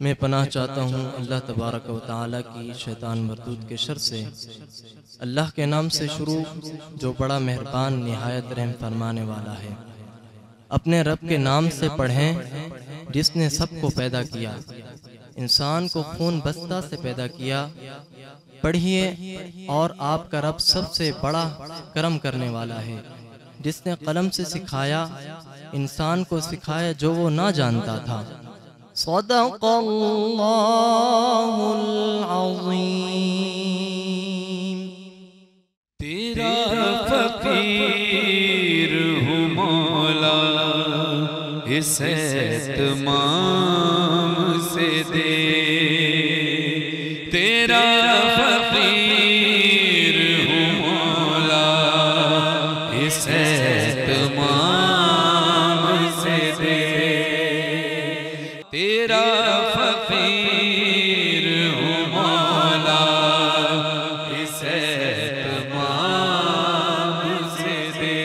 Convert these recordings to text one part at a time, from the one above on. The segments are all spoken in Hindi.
मैं पनाह चाहता हूँ अल्लाह तबारक व तआला की शैतान मरदूद के शर से। अल्लाह के नाम से शुरू जो बड़ा मेहरबान निहायत रहम फरमाने वाला है। अपने रब के नाम से पढ़ें जिसने सबको पैदा किया, इंसान को खून बस्ता से पैदा किया। पढ़िए और आपका रब सबसे बड़ा करम करने वाला है, जिसने कलम से सिखाया, इंसान को सिखाया जो वो ना जानता था। सदक़ल्लाहुल अज़ीम। तेरा फ़कीर हूँ मौला, इस एहतमाम से दे। तेरा फ़कीर हूँ मौला, इस एहतमाम से दे। तेरा फ़कीर हूँ मौला, इस एहतमाम से दे।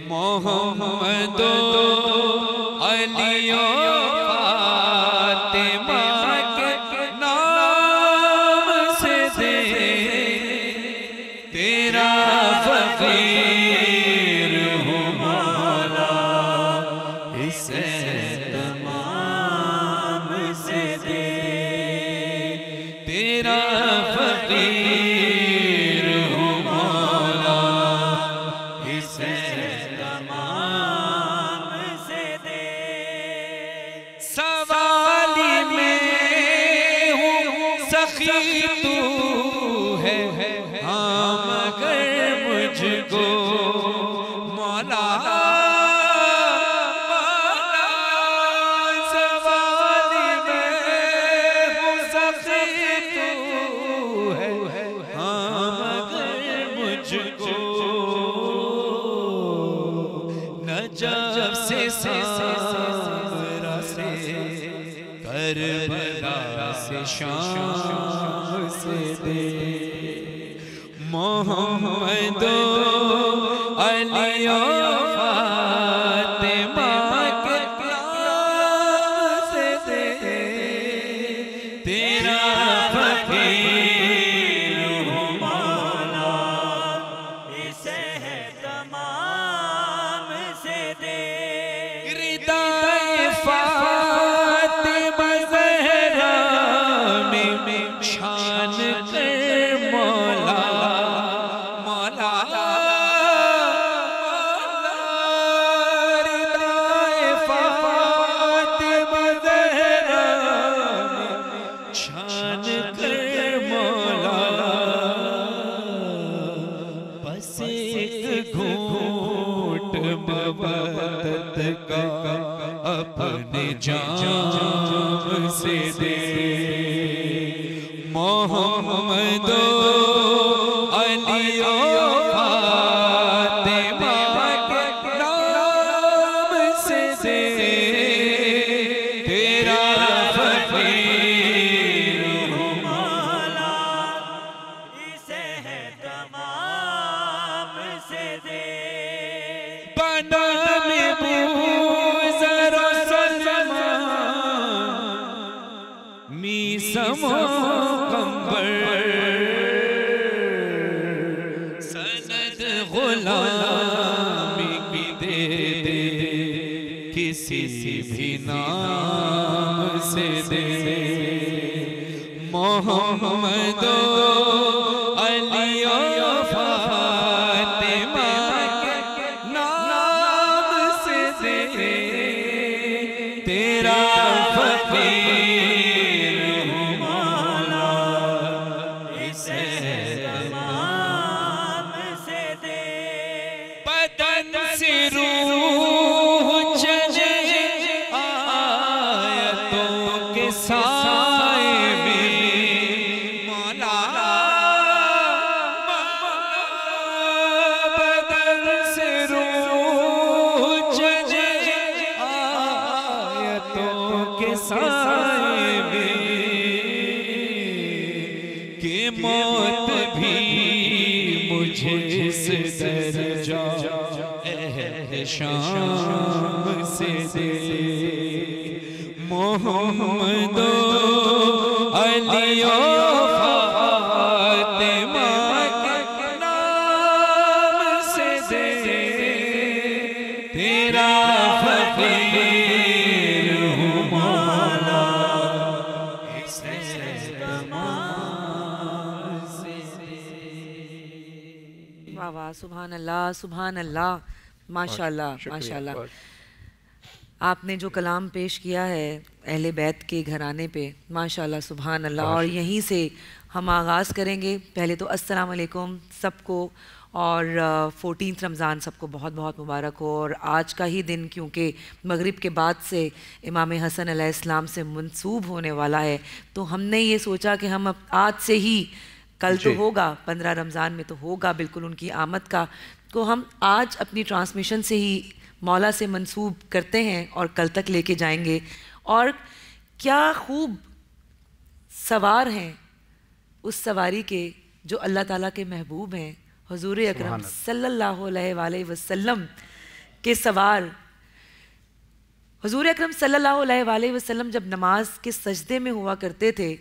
मोहम्मद अली फातिमा के नाम से दे। तेरा फ़कीर हूँ मौला, इस एहतमाम से दे। तेरा फ़कीर हूँ मौला, इस एहतमाम से दे। सवाली में हूँ सखी तू है, हाँ मगर मुझको मौला नजफ से सावरा से करबला से शाम से दे। मोहम्मद अली फातिमा के नाम से दे। तेरा फ़कीर हूँ मौला, इस एहतमाम से दे। रिदाए फातिमा ज़हरा में शान कर मौला, मौला वदत का अपने जाम से दे। मोहम्मद अली फातिमा के नाम से दे। तेरा फकीर हूँ मौला, इसे है तमाम से दे। बना में बूज़र सलमा मी समो कंबर। सनद गुलामी की दे दे, किसी भी नाम से दे। मोहम्मद अली फातिमा के नाम से दे। तेरा फकीर हूँ मौला, इसे तमाम से दे। बदन से रूह चले आयतों के साए में। मौला बदन से रूह चले आयतों के साए में। कि मौत भी मुझे इस दर्जा शाम से दे। मोहम्मद अली फातिमा के नाम से दे। तेरा फकीर हूँ मौला, इसे तमाम से दे। वाह वाह, सुभान अल्लाह, सुभान अल्लाह, माशाल्लाह माशाल्लाह। आपने जो कलाम पेश किया है अहले बैत के घराने पे, माशाल्लाह सुभान अल्लाह। और यहीं से हम आगाज़ करेंगे। पहले तो अस्सलाम वालेकुम सबको, और 14 रमज़ान सबको बहुत बहुत मुबारक हो। और आज का ही दिन क्योंकि मगरिब के बाद से इमाम हसन अलैहिस्सलाम से मंसूब होने वाला है, तो हमने ये सोचा कि हम अब आज से ही, कल तो होगा 15 रमज़ान में तो होगा बिल्कुल उनकी आमद का, तो हम आज अपनी ट्रांसमिशन से ही मौला से मंसूब करते हैं और कल तक लेके जाएंगे। और क्या खूब सवार हैं उस सवारी के जो अल्लाह ताला के महबूब हैं, हुजूर अकरम सल्लल्लाहु अलैहि वसल्लम के सवार। हुजूर अकरम सल्लल्लाहु अलैहि वसल्लम जब नमाज के सजदे में हुआ करते थे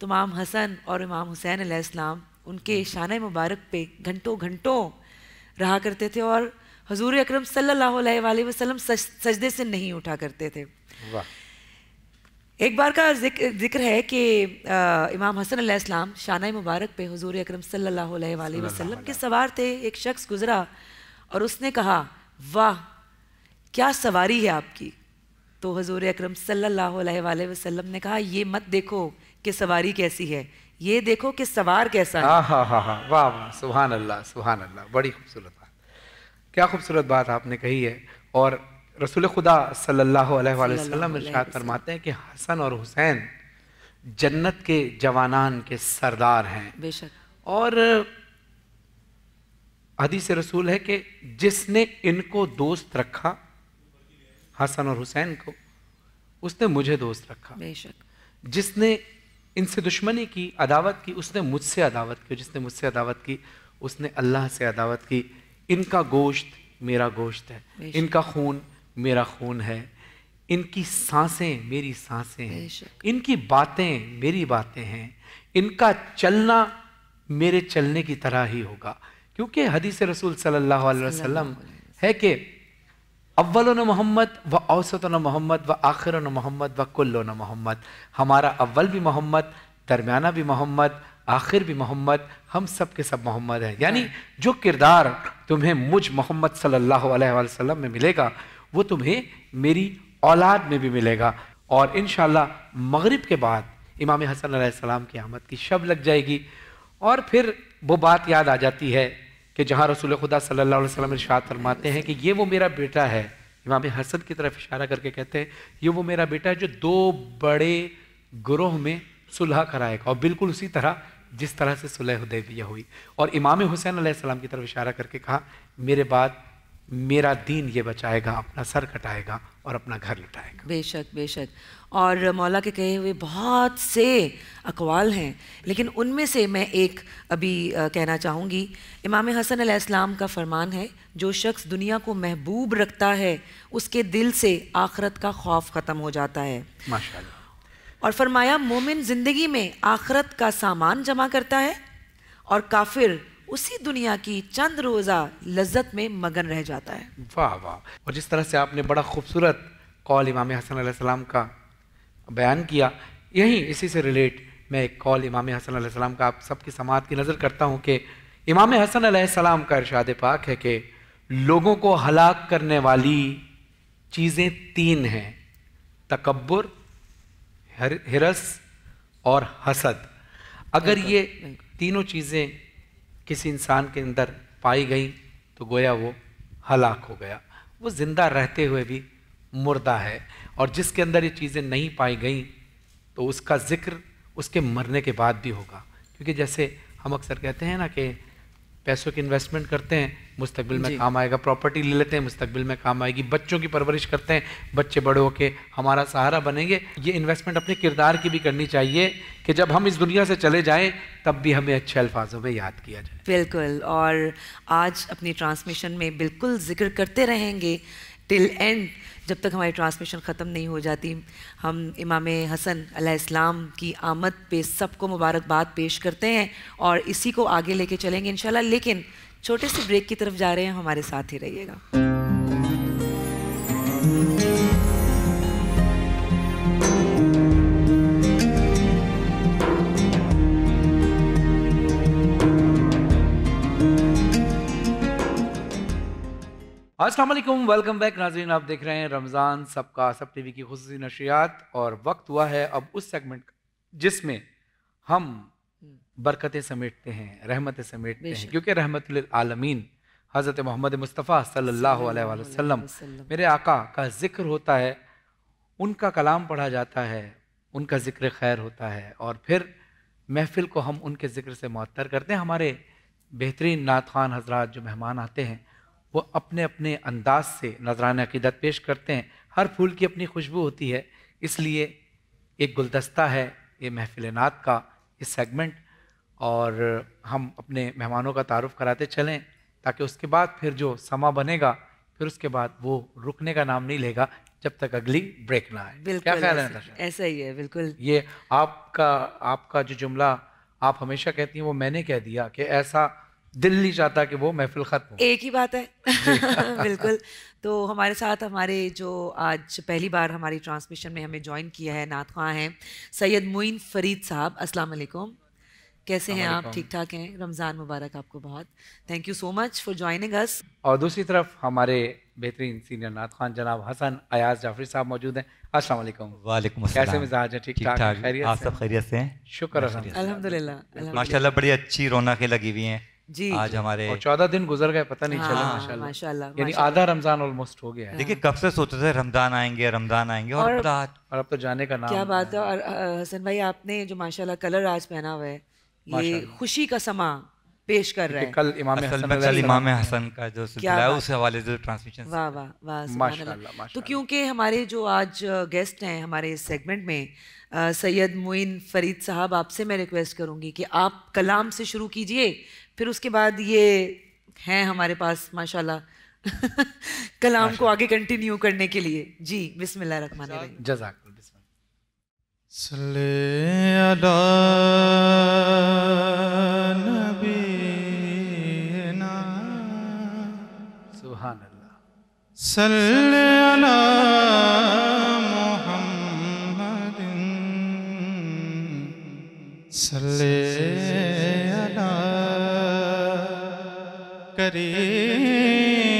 तो इमाम हसन और इमाम हुसैन अलैहिस्सलाम उनके शान मुबारक पे घंटों घंटों रहा करते थे, और हुजूर अकरम सल्लल्लाहु अलैहि वसल्लम सजदे से नहीं उठा करते थे। वाह। एक बार का जिक्र है कि इमाम हसन अलैहिस्सलाम शान मुबारक पे हुजूर अकरम सल्लल्लाहु अलैहि वसल्लम के सवार थे। एक शख्स गुजरा और उसने कहा, वाह क्या सवारी है आपकी। तो हुजूर अकरम सल्लल्लाहु अलैहि वसल्लम ने कहा, ये मत देखो कि सवारी कैसी है, ये देखो कि सवार कैसा है। हाँ, वाह वाह, सुभान अल्लाह सुभान अल्लाह। बड़ी खूबसूरत बात, क्या खूबसूरत बात आपने कही है। और रसूल खुदा सल्लल्लाहु अलैहि वसल्लम इरशाद फरमाते हैं कि हसन और हुसैन जन्नत के जवानान के सरदार हैं। बेशक। और हदीस रसूल है कि जिसने इनको दोस्त रखा, हसन और हुसैन को, उसने मुझे दोस्त रखा। बेशक। जिसने इनसे दुश्मनी की, अदावत की, उसने मुझसे अदावत की। जिसने मुझसे अदावत की उसने अल्लाह से अदावत की। इनका गोश्त मेरा गोश्त है, इनका खून मेरा खून है, इनकी सांसें मेरी सांसें हैं, इनकी बातें मेरी बातें हैं, इनका चलना मेरे चलने की तरह ही होगा। क्योंकि हदीस रसूल सल्लल्लाहु अलैहि वसल्लम है कि अव्वलुन मोहम्मद व औसतुन मोहम्मद व आखिरुन मोहम्मद व कुल्लुन मोहम्मद। हमारा अव्वल भी मोहम्मद, दरमियाना भी मोहम्मद, आखिर भी मोहम्मद, हम सब के सब मोहम्मद हैं। यानी जो किरदार तुम्हें मुझ मोहम्मद सल्लल्लाहु अलैहि वसल्लम में मिलेगा वो तुम्हें मेरी औलाद में भी मिलेगा। और इंशाअल्लाह मगरिब के बाद इमाम हसन अलैहिस्सलाम की आमद की शब लग जाएगी। और फिर वो बात याद आ जाती है कि जहाँ रसूल खुदा सल्लल्लाहु अलैहि वसल्लम इरशाद फरमाते हैं कि ये वो मेरा बेटा है, इमाम हसन की तरफ इशारा करके कहते हैं ये वो मेरा बेटा है जो 2 बड़े गुरोह में सुलह कराएगा, और बिल्कुल उसी तरह जिस तरह से सुलह हुदैबिया हुई। और इमाम हुसैन अलैहिस्सलाम की तरफ इशारा करके कहा मेरे बाद मेरा दीन ये बचाएगा, अपना सर कटाएगा और अपना घर लुटाएगा। बेशक बेशक। और मौला के कहे हुए बहुत से अक़वाल हैं, लेकिन उनमें से मैं एक अभी कहना चाहूँगी। इमाम हसन अलैहिस्सलाम का फरमान है, जो शख्स दुनिया को महबूब रखता है उसके दिल से आखिरत का खौफ ख़त्म हो जाता है। माशाअल्लाह। और फरमाया मोमिन ज़िंदगी में आखिरत का सामान जमा करता है और काफिर उसी दुनिया की चंद रोज़ा लज्जत में मगन रह जाता है। वाह वाह। और जिस तरह से आपने बड़ा खूबसूरत कौल इमाम हसन अलैहिस्सलाम का बयान किया, यहीं इसी से रिलेट मैं एक कौल इमाम हसन अलैहिस्सलाम का आप सबकी समाअत की नज़र करता हूँ कि इमाम हसन अलैहिस्सलाम का इरशाद पाक है कि लोगों को हलाक करने वाली चीज़ें 3 हैं, तकब्बुर, हिरस और हसद। अगर ये तीनों चीज़ें किसी इंसान के अंदर पाई गई तो गोया वो हलाक हो गया, वो ज़िंदा रहते हुए भी मुर्दा है। और जिसके अंदर ये चीज़ें नहीं पाई गई तो उसका जिक्र उसके मरने के बाद भी होगा। क्योंकि जैसे हम अक्सर कहते हैं ना कि पैसों की इन्वेस्टमेंट करते हैं, मुस्तकबिल में काम आएगा, प्रॉपर्टी ले लेते हैं, मुस्तकबिल में काम आएगी, बच्चों की परवरिश करते हैं, बच्चे बड़े होके हमारा सहारा बनेंगे। ये इन्वेस्टमेंट अपने किरदार की भी करनी चाहिए कि जब हम इस दुनिया से चले जाएं तब भी हमें अच्छे अल्फाजों में याद किया जाए। बिल्कुल। और आज अपनी ट्रांसमिशन में बिल्कुल जिक्र करते रहेंगे टिल एंड, जब तक हमारी ट्रांसमिशन ख़त्म नहीं हो जाती। हम इमाम हसन अलैहिस्सलाम की आमद पे सबको मुबारकबाद पेश करते हैं और इसी को आगे लेके चलेंगे इंशाल्लाह। लेकिन छोटे से ब्रेक की तरफ जा रहे हैं, हमारे साथ ही रहिएगा। अस्सलाम वालेकुम, वेलकम बैक नाज़रीन। आप देख रहे हैं रमज़ान सबका सब टीवी की खुसूसी नशरियात, और वक्त हुआ है अब उस सेगमेंट जिसमें हम बरकतें समेटते हैं, रहमतें समेटते हैं। क्योंकि रहमतुल आलमीन हज़रत मोहम्मद मुस्तफ़ा सल्लल्लाहु अलैहि वसल्लम मेरे आका का जिक्र होता है, उनका कलाम पढ़ा जाता है, उनका जिक्र खैर होता है, और फिर महफिल को हम उनके जिक्र से मुअत्तर करते हैं। हमारे बेहतरीन नात ख़ान हज़रात जो मेहमान आते हैं वो अपने अपने अंदाज से नजरान अक़ीदत पेश करते हैं। हर फूल की अपनी खुशबू होती है, इसलिए एक गुलदस्ता है ये महफिल नात का इस सेगमेंट, और हम अपने मेहमानों का तारुफ कराते चलें ताकि उसके बाद फिर जो समा बनेगा फिर उसके बाद वो रुकने का नाम नहीं लेगा जब तक अगली ब्रेक ना आए। क्या ख्याल है? ऐसा ही है, बिल्कुल। ये आपका जो जुमला आप हमेशा कहती हैं वो मैंने कह दिया कि ऐसा दिल नहीं चाहता कि वो महफिल खत्म हो। एक ही बात है। बिल्कुल। तो हमारे साथ हमारे जो आज पहली बार हमारी ट्रांसमिशन में हमें ज्वाइन किया है नात ख़्वां हैं सैयद मोइन फरीद साहब। अस्सलाम वालेकुम, कैसे हैं आप? ठीक ठाक हैं? रमज़ान मुबारक आपको बहुत। Thank you so much for joining us. और दूसरी तरफ हमारे बेहतरीन सीनियर नात ख़्वान जनाब हसन अयाज जाफरी साहब मौजूद हैं। अस्सलाम वालेकुम। वालेकुम अस्सलाम। कैसे मिजाज है? ठीक ठाक? आप सब खैरियत से हैं? शुक्र अल्हम्दुलिल्लाह। माशाल्लाह बड़ी अच्छी रौनकें लगी हुई हैं जी। आज हमारे, और 14 दिन गुजर गए पता नहीं चला। माशाल्लाह। यानी आधा रमजान ऑलमोस्ट हो गया है। देखिए कब से सोचते थे रमजान आएंगे और अब तो जाने का नाम। क्या बात है। और हसन भाई आपने जो माशाल्लाह कलर आज पहना हुआ है ये खुशी का समा पेश कर रहा है। कल इमाम हसन का जो सिलसिला है उस हवाले से ट्रांसमिशन। वाह वाह वाह, माशाल्लाह। तो क्योंकि हमारे जो आज गेस्ट हैं हमारे इस सेगमेंट में सैयद मोइन फरीद साहब, आपसे मैं रिक्वेस्ट करूंगी कि आप कलाम से शुरू कीजिए, फिर उसके बाद ये हैं हमारे पास माशाल्लाह कलाम को आगे कंटिन्यू करने के लिए। जी बिस्मिल्लाह रहमान रहीम। जज़ाकल्लाह। सल्ले अला नबीना सुभान अल्लाह। सल्ले अला मुहम्मदिन सल्ले अला करीमना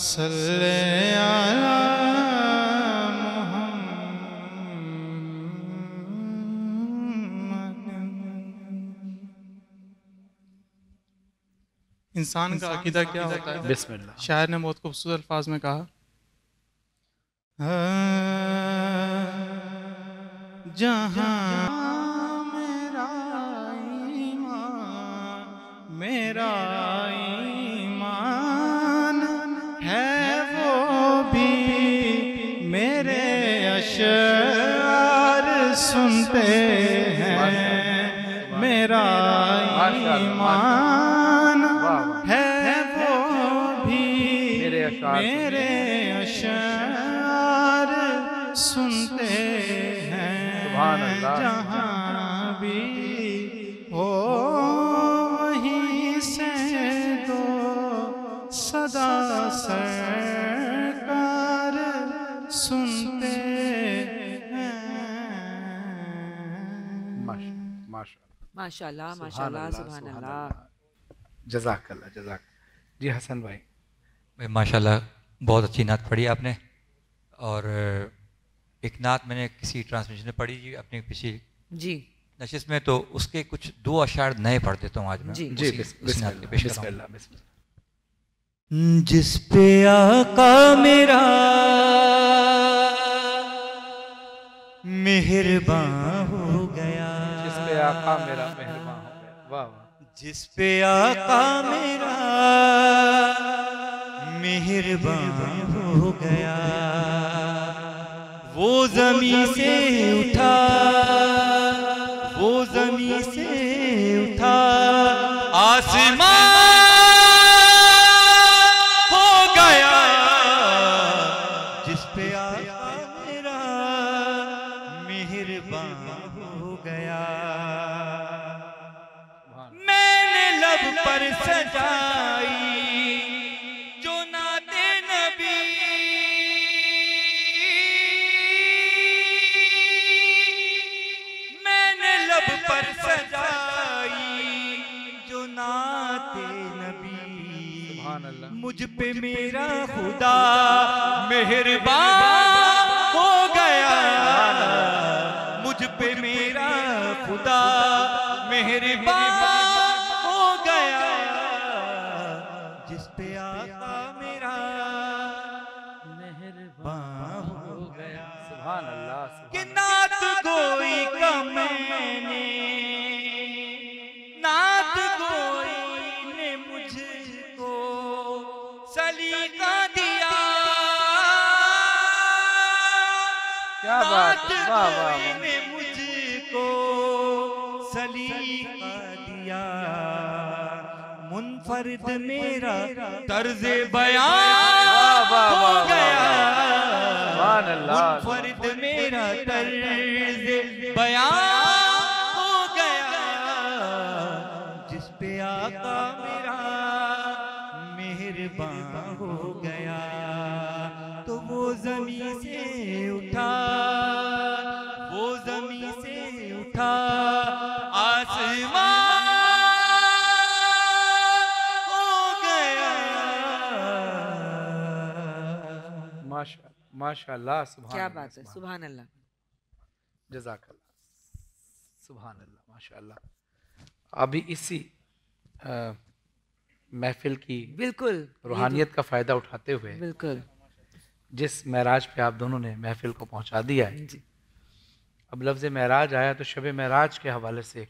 सल्ले अला इंसान का अकीदा क्या होता है। बिस्मिल्लाह। शायर ने बहुत खूबसूरत अल्फाज में कहा, जहाँ मेरा ईमान है वो भी मेरे अशआर सुनते हैं। मेरा ईमान है वो भी मेरे अशआर सुनते हैं। जहाँ भी हो वहीं से दो सदा सरकार सुनते हैं। माशाल्लाह माशाल्लाह सुभान अल्लाह। जज़ाकल्लाह जज़ाकल्लाह। जी हसन भाई। माशाल्लाह बहुत अच्छी नात पढ़ी आपने। और एक नात मैंने किसी ट्रांसमिशन में पढ़ी जी अपनी पिछली जी नशिस्त में, तो उसके कुछ 2 अशार नए पढ़ देता हूँ आज मैं। जी जी बिस्मिल्लाह। जिस पे आका मेरा मेहरबान हो गया, जिस पे आका मेरा मेहरबान हो गया। वाह वाह। जिस पे आका मेरा मेहरबान हो गया, वो ज़मीं से उठा, वो ज़मीं से उठा आसमान हो गया। जिस पे आका मेरा मेहरबान हो गया, मैंने लब पर सजाई जो नाते नबी, मैंने लब पर सजाई जो नाते नबी। मुझ पे मेरा खुदा मेहरबान हो गया, मुझ पे मेरा खुदा मेहरबान हो गया। जिस पे आका मेरा मेहरबान हो गया। सुभान अल्लाह। कि नात गोई का मैंने, नात गोई ने मुझको सलीका दिया। क्या बात। नात वाह वाह गोई वाह। ने मुझको सलीका दिया। मुनफरिद मेरा तर्ज़े बयान हो गया, सुभान अल्लाह। मुनफरिद मेरा तर्ज़े बयान हो गया। जिस पे आका मेरा मेहरबान हो गया, तो वो ज़मीं से उठा, वो ज़मीं से उठा आसमान हो गया। माशाअल्लाह। सुभान क्या अल्लाह, बात है। सुभान अल्लाह। जज़ाकल्लाह। सुभान अल्लाह माशाअल्लाह। अभी इसी महफिल की बिल्कुल रूहानियत का फ़ायदा उठाते हुए बिल्कुल जिस महराज पे आप दोनों ने महफिल को पहुंचा दिया है, अब लफ्ज़ महराज आया तो शब महराज के हवाले से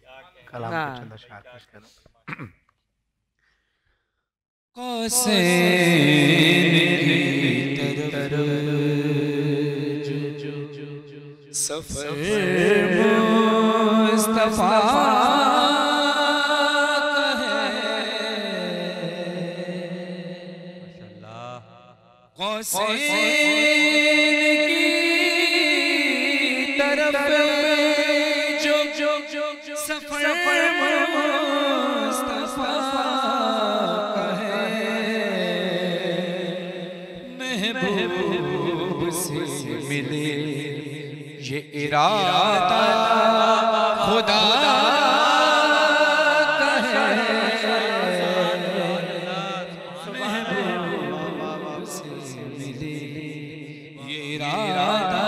कलाम को चंद अशआर पेश करूं। सफर मुस्तफा की तरफ जो सफर मुस्तफा का है, महबूब से मिले ये इरादा खुदा का है। महबूब से मिले ये इरादा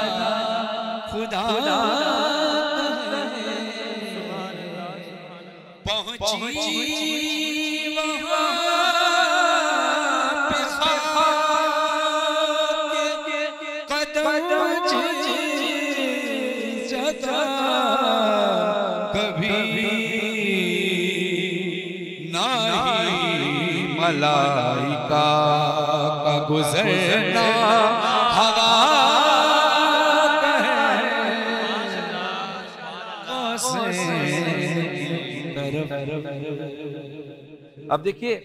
खुदा का है। पहुंची वहाँ ना ही मलाइका का गुजरना हवा अब देखिए,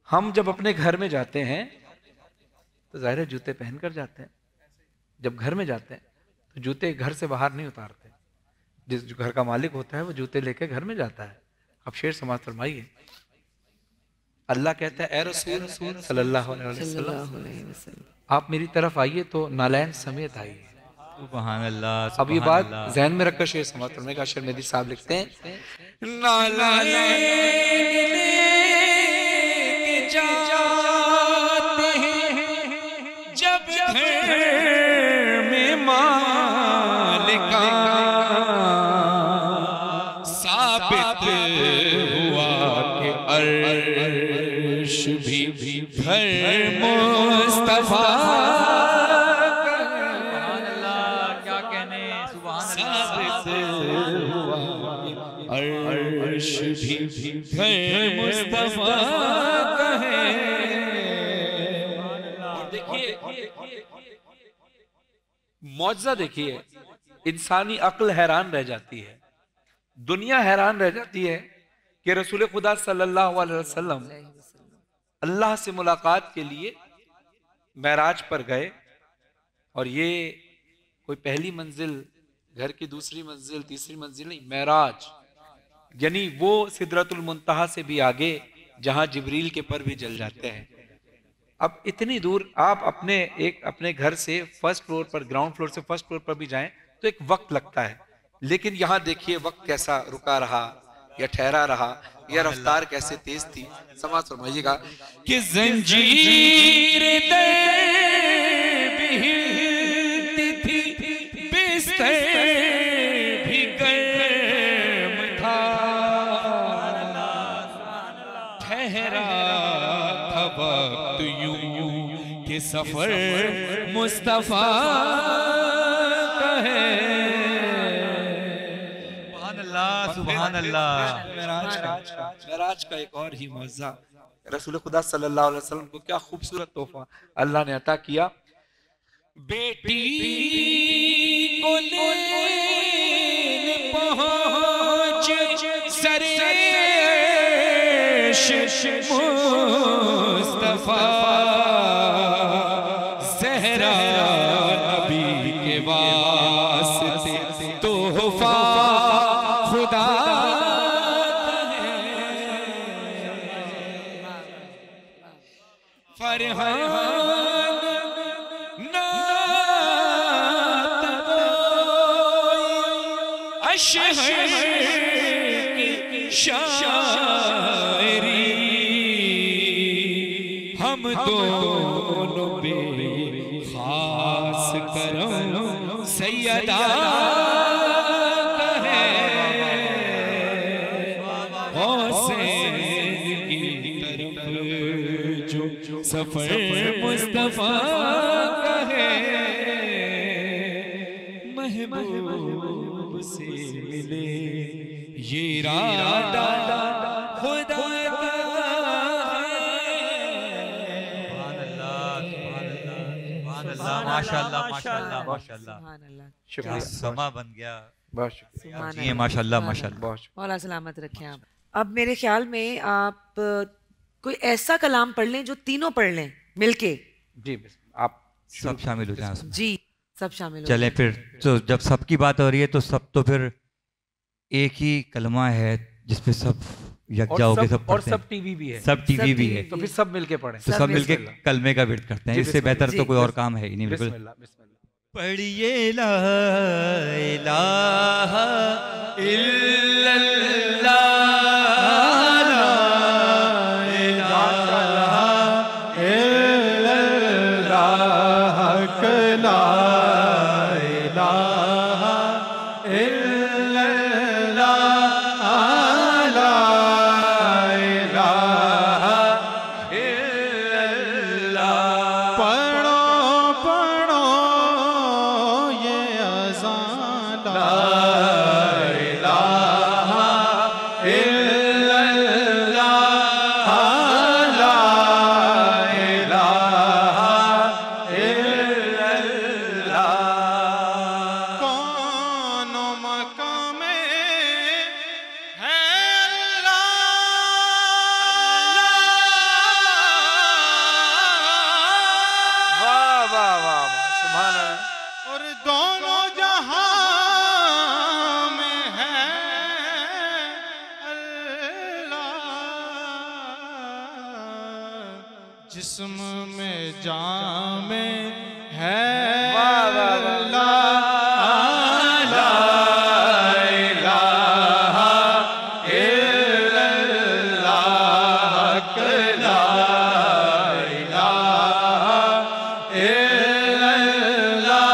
हम जब अपने घर में जाते हैं तो जाहिर है जूते पहनकर जाते हैं। जब घर में जाते हैं तो जूते घर से बाहर नहीं उतारते। जिस घर का मालिक होता है वो जूते लेके घर में जाता है। अब शेर समाज फरमाइए, अल्लाह कहता है ए रसूल सल्लल्लाहु अलैहि वसल्लम, आप मेरी तरफ आइए तो नालैन समेत आइए। सुभान अल्लाह। अब ये बात ज़हन में रखकर शेर समाज फरमाने का शेर मेदी साहब लिखते हैं, जाते हैं जब घर में मालिका साबित हुआ कि अर्श भी घर मुस्तफा क्या कहने, अर्श भी घर मुस्तफा कहे। और देखिए मौजज़ा, देखिए इंसानी अक्ल हैरान रह जाती है, दुनिया हैरान रह जाती है कि रसूल खुदा सल्लल्लाहु अलैहि वसल्लम अल्लाह से मुलाकात के लिए महराज पर गए। और ये कोई पहली मंजिल, घर की दूसरी मंजिल, तीसरी मंजिल नहीं, महराज यानी वो सिदरतुल मुंतहा से भी आगे जहां जिब्रील के पर भी जल जाते हैं। अब इतनी दूर आप अपने घर से फर्स्ट फ्लोर पर, ग्राउंड फ्लोर से फर्स्ट फ्लोर पर भी जाएं तो एक वक्त लगता है, लेकिन यहां देखिए वक्त कैसा रुका रहा या ठहरा रहा, या रफ्तार कैसे तेज थी। समाज फरमाइएगा कि जंजीर दर्द भी हिलती थी, बिस्तर भी गर्म था, ठहरा था वक्त यूं कि सफर मुस्तफा का है। सुभान अल्लाह। मेराज का एक और ही मौज़ा, रसूल खुदा सल्लल्लाहु अलैहि वसल्लम को क्या खूबसूरत तोहफा अल्लाह ने अता किया। बेटी को लेने पहुंचे सरेश मुस्तफा, ज़हरा नबी के वास्ते तोहफा खुदा फरहान नात अशहर की शायरी, हम दोनों बे खास करम सैयदा सफर मुस्तफा कहे, महबूब से मिले ये इरादा खुदा का है। माशाल्लाह माशाल्लाह माशाल्लाह। सुभान अल्लाह। शुक्रिया, समा बन गया। बहुत शुक्रिया। सुभान जी अल्लाह। माशाल्लाह सुभान माशाल्लाह। बहुत शुक्रिया। मौला सलामत रखें आप। अब मेरे ख्याल में आप कोई ऐसा कलाम पढ़ लें जो तीनों पढ़ लें मिलके। जी आप सब शामिल हो जाएं उसमें। जी सब शामिल हो चलें फिर, तो जब सबकी बात हो रही है तो सब तो फिर एक ही कलमा है जिसपे सब यकजा होके सब और पढ़ते हैं। सब टीवी भी है, सब टीवी भी है, तो फिर सब मिलके पढ़ें। तो सब मिलके कलमे का विर्द करते हैं। जी, इससे बेहतर जी, तो कोई और काम है ही नहीं। बिल्कुल बिस्मिल्लाह बिस्मिल्लाह। पढ़िए ला इलाहा इल्लल्लाह, ला इलाहा इल्लल्लाह, ला इलाहा इल्लल्लाह, ला इलाहा इल्लल्लाह। पढ़ो पढ़ो ये अज़ान, ला इलाहा जिस्म में जान में है वाह वाह वाह ला ला इलाहा इल्लल्लाह ला इलाहा इल्लल्लाह ला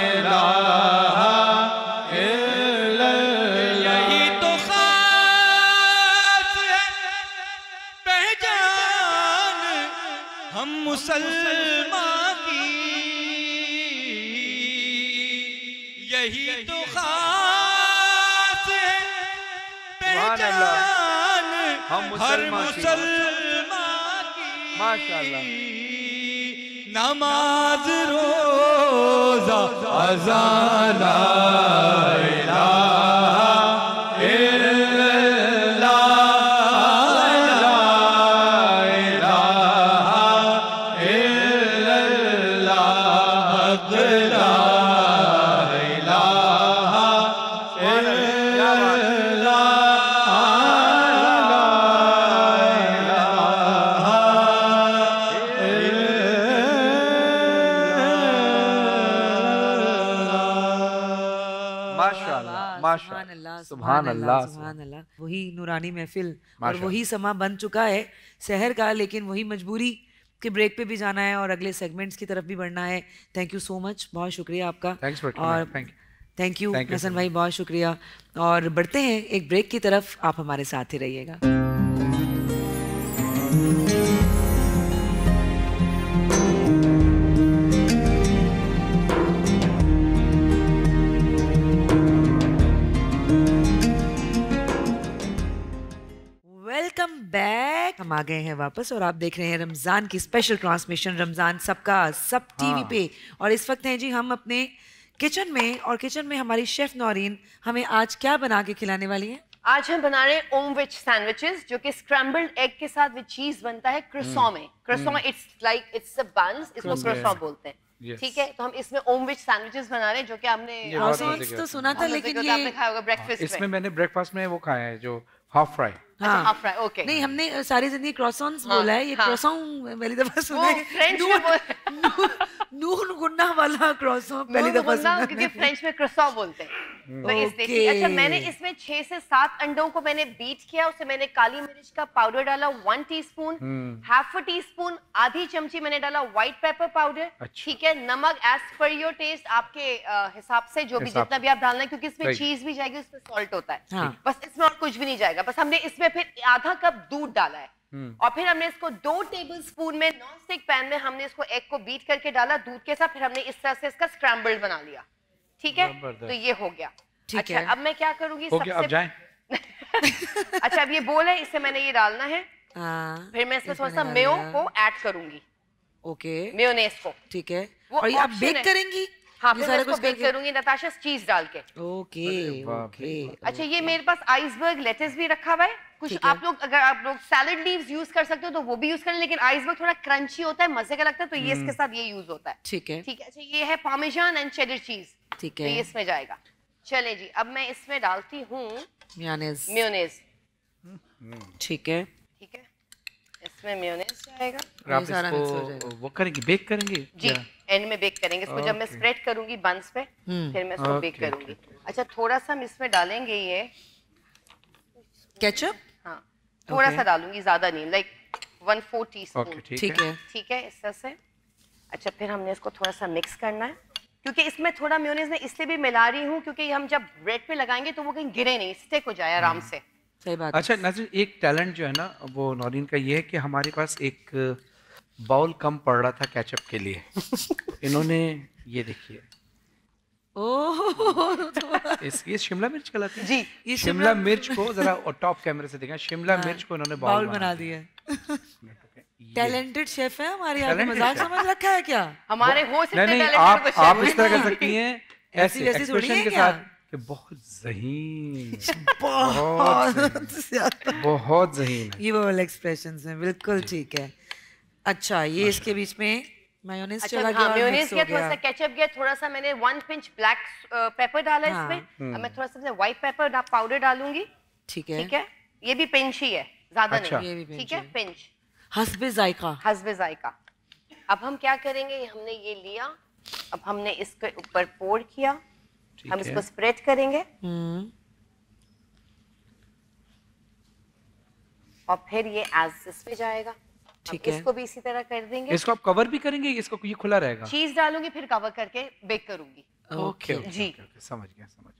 इलाहा इल्लल्लाह। यही तो खास है पहचान हम मुसलमान की, यही तो खास है पहचान हम हर मुसलमान की। मुसलमान की। माशाअल्लाह। नमाज रोजा अज़ान ला इलाहा इल्लल्लाह ला इलाहा इल्लल्लाह ला इलाहा माशाअल्लाह, सुभान अल्लाह, सुभान अल्लाह, सुभान अल्लाह। वही नूरानी महफिल और माशाअल्लाह। वही समा बन चुका है शहर का, लेकिन वही मजबूरी के ब्रेक पे भी जाना है और अगले सेगमेंट्स की तरफ भी बढ़ना है। थैंक यू सो मच, बहुत शुक्रिया आपका। Thanks for coming. और Thank you. Thank you Thank you Hasan so भाई, बहुत शुक्रिया। और बढ़ते हैं एक ब्रेक की तरफ, आप हमारे साथ ही रहिएगा। वेलकम बैक, हम आ गए हैं वापस और आप देख रहे हैं रमज़ान की स्पेशल ट्रांसमिशन रमज़ान सबका सब टीवी पे। और इस वक्त हैं जी हम अपने किचन में, और किचन में हमारी शेफ नौरीन हमें आज क्या बना के खिलाने वाली है? आज हम बना रहे हैं ओमविच सैंडविचेस, जो कि स्क्रैम्बल्ड एग के साथ विद चीज बनता है क्रोसॉ में। Croissant it's like it's a buns, इसको क्रोसॉ बोलते हैं। Yes. ठीक है, तो हम इसमें ओमविच सैंडविचेस बना रहे हैं, जो कि हमने ये बहुत Croissants मजे के तो सुना था, लेकिन आपने ये खाया होगा ब्रेकफास्ट इसमें में। मैंने ब्रेकफास्ट में वो खाया है जो हाफ फ्राई। अच्छा, हाफ फ्राई, ओके। नहीं, हमने सारी जिंदगी क्रॉसॉन्स हाँ, बोला है, ये हाँ। क्रॉसॉन पहली दफा सुना वो है। फ्रेंच में नून गुन्ना वाला क्रॉसॉन पहली दफा सुना है। क्योंकि फ्रेंच में क्रोसॉ बोलते हैं, तो इसलिए। Okay. अच्छा, मैंने इसमें 6 से 7 अंडों को मैंने बीट किया, उससे मैंने काली मिर्च का पाउडर डाला 1 टीस्पून, हाफ अ टीस्पून, आधी चमची मैंने डाला व्हाइट पेपर पाउडर। अच्छा। ठीक है, नमक एज पर योर टेस्ट, आपके हिसाब से जो भी जितना भी आप डालना है, क्योंकि इसमें Right. चीज भी जाएगी, उसमें सॉल्ट होता है। हाँ। बस इसमें और कुछ भी नहीं जाएगा। बस हमने इसमें फिर आधा कप दूध डाला है, और फिर हमने इसको 2 टेबलस्पून में नॉन स्टिक पैन में हमने इसको एग को बीट करके डाला दूध के साथ। फिर हमने इस तरह से इसका स्क्रैम्बल्ड बना लिया। ठीक है, जबरदस्त। तो ये हो गया। ठीक अच्छा, है। अब मैं क्या करूंगी? हो गया, अब जाएं। अच्छा, अब ये बोल है, इससे मैंने ये डालना है। हाँ, फिर मैं इसमें थोड़ा सा डाल मेयो दिया। को ऐड करूंगी, ओके, मेयोनेज को। ठीक है। वो और ये आप option बेक है। करेंगी? हाँ, ये फिर मैं सारा इसको कुछ बेक करके? करूंगी नताशा चीज डाल के। ओके, बाप ओके। अच्छा, ये मेरे पास आइसबर्ग लेट्स भी रखा हुआ है। कुछ ठीक है। आप लोग, अगर आप लोग सैलड लीव्स यूज कर सकते हो तो वो भी यूज करें, लेकिन आइसबर्ग थोड़ा क्रंची होता है, मजे का लगता है, तो ये इसके साथ ये यूज होता है। ठीक है, ठीक है। अच्छा, ये है पार्मेजान एंड चेडर चीज, ठीक तो ये है। इसमें जाएगा। चले जी, अब मैं इसमें डालती हूँ मेयोनेज़, मेयोनेज। ठीक है। ठीक है, इसमें मेयोनेज जाएगा और आप ये सारा mix हो इसको जाएगा। वो करेंगी, बेक करेंगी जी। या? एंड में बेक करेंगे इसको, जब मैं स्प्रेड करूंगी बंस पे, फिर मैं इसको बेक Okay, करूंगी। अच्छा, थोड़ा सा हम इसमें डालेंगे ये, केचप, हाँ, थोड़ा Okay. सा डालूंगी, ज्यादा नहीं, लाइक 1/4 टीस्पून। ओके, ठीक ठीक है। है। ठीक है, इस तरह से। अच्छा, फिर हमने इसको थोड़ा सा मिक्स करना है, क्योंकि इसमें थोड़ा मेयोनेज मैं इसलिए भी मिला रही हूँ क्योंकि हम जब ब्रेड पे लगाएंगे तो वो कहीं गिरे नहीं, स्टिक हो जाए आराम से। सही बात। अच्छा नाज़रीन, एक टैलेंट जो है ना वो नौरीन का ये है कि हमारे पास एक बाउल कम पड़ रहा था केचप के लिए। इन्होंने ये देखिए, ओह, ये शिमला मिर्च कहलाती है जी, ये शिमला मिर्च को जरा टॉप कैमरे से देखा, शिमला मिर्च को इन्होंने बाउल बाउल बना दिया। ये। टैलेंटेड शेफ है हमारे यहाँ, Talented मजाक chef। समझ रखा है क्या? हमारे हो नहीं सकते नहीं, talented आप कुछ इस तरह कर सकती हैं, ऐसी ऐसे वैसी थोड़ी एक्सप्रेशन है के क्या? साथ कि बहुत ज़हीन, बहुत ज्यादा। बहुत ज़हीन है। ये वो वाले एक्सप्रेशंस हैं, बिल्कुल ठीक है। अच्छा, ये इसके बीच में मेयोनेज अच्छा, चला गया हाँ, और मेयोनेज मिक्स हो गया, थोड़ा सा गया। केचप गया, थोड़ा सा मैंने 1 पिंच ब्लैक पेपर डाला हाँ। इसमें। अब मैं थोड़ा सा व्हाइट पेपर पाउडर डालूंगी। ठीक है, ठीक है, ये भी पिंच ही है, ज्यादा अच्छा। ये भी नहीं, pinch ठीक है, है। पिंच हस्बे जायका। हस्बे जायका। अब हम क्या करेंगे, हमने ये लिया, अब हमने इसके ऊपर पोर किया, हम इसको स्प्रेड करेंगे और फिर ये एज इस पे जाएगा। ठीक अब है। इसको भी इसी तरह कर देंगे। इसको आप कवर भी करेंगे, इसको ये खुला रहेगा? चीज डालूंगी फिर कवर करके बेक करूंगी। ओके जी। समझ गया समझ गया।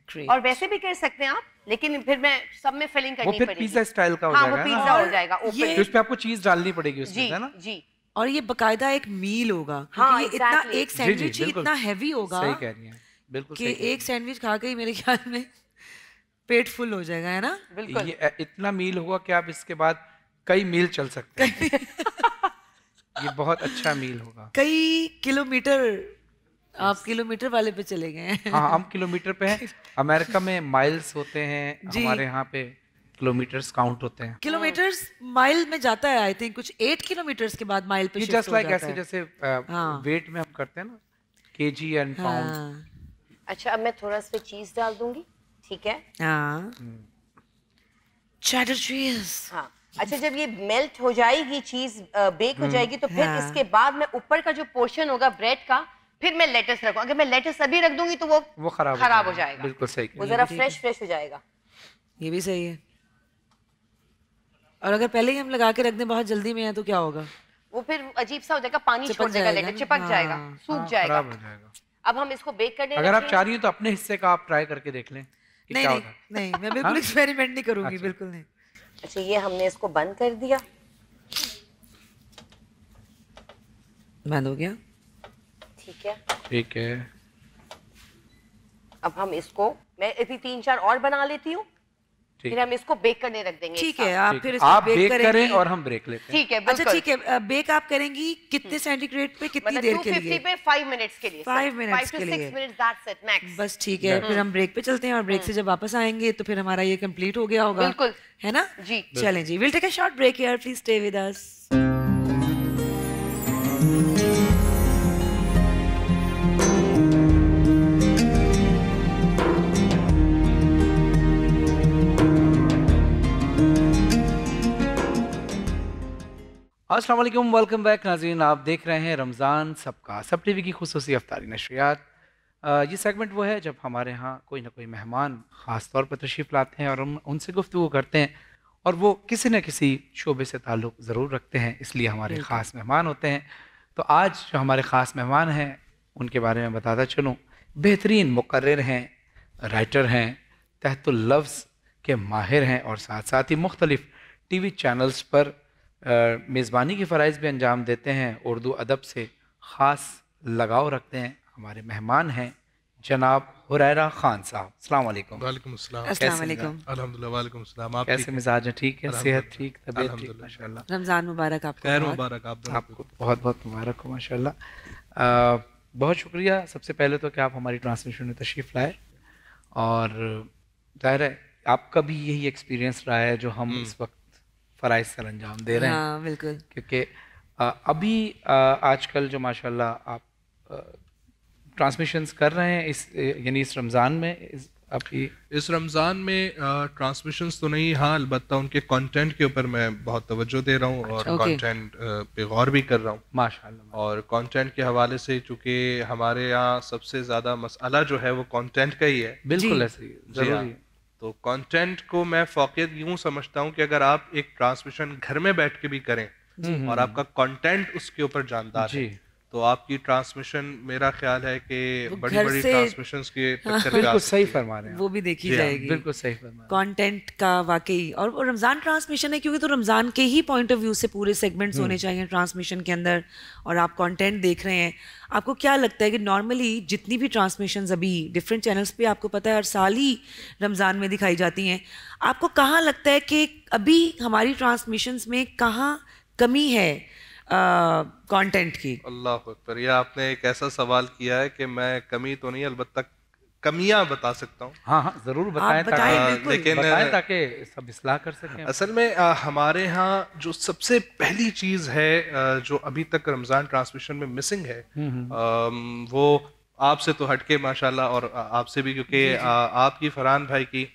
Great. और वैसे भी कर सकते हैं आप, लेकिन फिर मैं सब में फिलिंग वो करनी फिर पड़ेगी। पिज्जा स्टाइल का हो हाँ, जाएगा वो ना? पिज्जा हो जाएगा ओपन। तो उस पे आपको चीज डालनी पड़ेगी उसमें, जी है ना? जी। और ये बकायदा एक मील होगा, हाँ, क्योंकि ये इतना exactly. एक सैंडविच ही बिल्कुल। इतना हैवी होगा सही कह रही हैं, बिल्कुल कि सही कह रही एक सैंडविच खा के ही मेरे ख्याल में पेट फुल हो जाएगा, है ना? हैं। बिल्कुल। ये इतना मील होगा कि आप इसके बाद कई मील चल सकते हैं। ये बहुत अच्छा मील होगा। कई किलोमीटर, आप किलोमीटर वाले पे चले गए हैं। हाँ, हम किलोमीटर पे हैं। अमेरिका में माइल्स होते हैं, जी। हमारे यहाँ पे किलोमीटर्स काउंट होते हैं। किलोमीटर्स माइल में जाता है, आई थिंक कुछ 8 किलोमीटर्स के बाद माइल पे ये शिफ्ट जस्ट हो लाइक जाता ऐसे है। जैसे हाँ। वेट में हम करते हैं ना, केजी एंड पाउंड। हाँ, अच्छा, अब मैं थोड़ा सा चीज डाल दूंगी, ठीक है? हाँ। चेडर चीज। हाँ। अच्छा, जब ये मेल्ट हो जाएगी चीज, बेक हो जाएगी, तो फिर हाँ। इसके बाद मैं ऊपर का जो पोर्शन होगा ब्रेड का, फिर मैं लेटस रखूं। अगर मैं लेटस अभी रख दूंगी तो वो खराब हो जाएगा। बिल्कुल सही कह वो रही जरा फ्रेश हो जाएगा। ये भी सही है। और अगर पहले ही हम लगा के रख दें बहुत जल्दी में है तो क्या होगा? वो फिर अजीब सा हो जाएगा, पानी चिपक छोड़ देगा, जाएगा लेटर ना? चिपक हाँ। जाएगा, सूख हैं। जाएगा। खराब हो जाएगा। अब हम इसको बेक करने अगर आप रखें। चाह रही हो तो अपने हिस्से का आप ट्राई करके देख लें कि नहीं क्या नहीं होता है। नहीं, मैं बिल्कुल एक्सपेरिमेंट नहीं करूंगी, अच्छा। बिल्कुल नहीं। अच्छा, ये हमने इसको बंद कर दिया, बंद हो गया। ठीक है? ठीक है। अब हम इसको, मैं अभी 3-4 और बना लेती हूँ, ठीक फिर हम इसको बेक करने रख देंगे। ठीक एक है, साथ। आप ठीक फिर है। इसको आप बेक बेक करें करेंगी। और हम ब्रेक लेते हैं। ठीक है, अच्छा बिल्कुल। ठीक है, बेक आप करेंगी कितने सेंटीग्रेड पे, कितनी मतलब देर के 250 लिए? पे 5 मिनट्स के लिए। 5 मिनट्स 5 to के 6 लिए। minutes, that's it, max। बस ठीक है, फिर हम ब्रेक पे चलते हैं और ब्रेक से जब वापस आएंगे तो फिर हमारा ये कंप्लीट हो गया होगा। बिल्कुल। है ना? जी। चलें जी, will take a short break here, please stay with us. अस्सलाम वालेकुम, वेलकम बैक नाज़रीन। आप देख रहे हैं रमज़ान सबका, सब टीवी की खुसूसी अफ्तारी नशरियात। ये सेगमेंट वो है जब हमारे यहाँ कोई ना कोई मेहमान ख़ास तौर पर तशरीफ़ लाते हैं और हम उनसे गुफ्तगू करते हैं, और वो किसी न किसी शोबे से ताल्लुक़ ज़रूर रखते हैं, इसलिए हमारे ख़ास मेहमान होते हैं। तो आज जो हमारे ख़ास मेहमान हैं उनके बारे में बताता चलूँ। बेहतरीन मुक़र्रिर हैं, राइटर हैं, तहतुल लफ्ज़ के माहिर हैं और साथ साथ ही मुख्तलिफ़ TV चैनल्स पर मेज़बानी के फ़राइज़ भी अंजाम देते हैं। उर्दू अदब से ख़ास लगाव रखते हैं। हमारे मेहमान हैं जनाब हुरैरा खान साहब। अस्सलाम वालेकुम। वालेकुम अस्सलाम। अस्सलाम वालेकुम। अल्हम्दुलिल्लाह, वालेकुम अस्सलाम। आप कैसे मिजाज हैं? ठीक है, सेहत ठीक, तबीयत ठीक? अल्हम्दुलिल्लाह। माशाल्लाह। रमजान मुबारक आपको। खैर बहुत। मुबारक आप दोनों को। आपको बहुत बहुत मुबारक हो माशाल्लाह। बहुत शुक्रिया। सबसे पहले तो कि आप हमारी ट्रांसमिशन में तशरीफ़ लाए, और ज़ाहिर है आपका भी यही एक्सपीरियंस रहा है जो हम इस वक्त फ़राइज़ सर अंजाम दे रहे हैं। हाँ बिल्कुल। क्योंकि अभी आजकल जो माशाल्लाह आप ट्रांसमिशंस कर रहे हैं इस यानी इस रमज़ान में, अभी इस रमज़ान में ट्रांसमिशंस तो नहीं, हाँ अलबत्ता उनके कंटेंट के ऊपर मैं बहुत तवज्जो दे रहा हूँ और Okay. कंटेंट पे गौर भी कर रहा हूँ। माशाल्लाह। और कंटेंट के हवाले से चूँकि हमारे यहाँ सबसे ज़्यादा मसला जो है वो कंटेंट का ही है। बिल्कुल ऐसे ही जी ज़रूरी हाँ। है। तो कंटेंट को मैं फ़ौक़ियत यूँ समझता हूँ कि अगर आप एक ट्रांसमिशन घर में बैठ के भी करें और आपका कंटेंट उसके ऊपर जानदार है, जी। तो आपकी ट्रांसमिशन मेरा ख्याल है कि बड़ी घर बड़ी से- ट्रांसमिशंस के टक्कर पे आ बिल्कुल सकती सही है। फरमा रहे हैं वो भी देखी जी हाँ, जाएगी। बिल्कुल सही फरमा रहे कंटेंट का वाकई, और वो रमज़ान ट्रांसमिशन है क्योंकि तो रमज़ान के ही पॉइंट ऑफ व्यू से पूरे सेगमेंट्स होने चाहिए ट्रांसमिशन के अंदर, और आप कंटेंट देख रहे हैं। आपको क्या लगता है कि नॉर्मली जितनी भी ट्रांसमिशंस अभी डिफरेंट चैनल्स पे आपको पता है हर साल ही रमज़ान में दिखाई जाती हैं, आपको कहाँ लगता है कि अभी हमारी ट्रांसमिशंस में कहाँ कमी है कंटेंट की? अल्लाह अकबर, ये आपने एक ऐसा सवाल किया है कि मैं कमी तो नहीं अलबत्ता कमियां बता सकता हूँ। हाँ हाँ ज़रूर बताएं, बताएं, ताकि बिल्कुल। लेकिन बताएं ताकि सब इस्लाह कर सकें। असल में हमारे यहाँ जो सबसे पहली चीज़ है जो अभी तक रमज़ान ट्रांसमिशन में मिसिंग है, वो आपसे तो हटके माशाल्लाह और आपसे भी, क्योंकि आपकी फरहान भाई की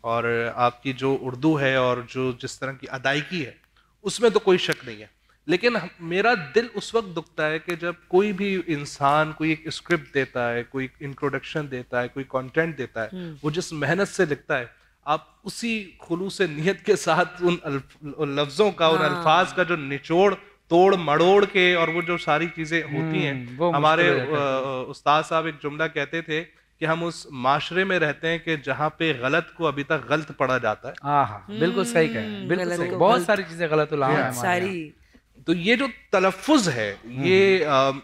और आपकी जो उर्दू है और जो जिस तरह की अदायगी है उसमें तो कोई शक नहीं है, लेकिन मेरा दिल उस वक्त दुखता है कि जब कोई भी इंसान कोई एक स्क्रिप्ट देता है, कोई इंट्रोडक्शन देता है, कोई कंटेंट देता है, वो जिस मेहनत से लिखता है, आप उसी खुलूस नियत के साथ उन लफ्जों का, उन अल्फाज का जो निचोड़ तोड़ मड़ोड़ के और वो जो सारी चीजें होती हैं, हमारे उस्ताद साहब एक जुमला कहते थे कि हम उस माशरे में रहते हैं कि जहाँ पे गलत को अभी तक गलत पढ़ा जाता है। हाँ, बिल्कुल सही कहा, बिल्कुल सही, बहुत सारी चीजें गलत सारी। तो ये जो तलफ़ुज़ है ये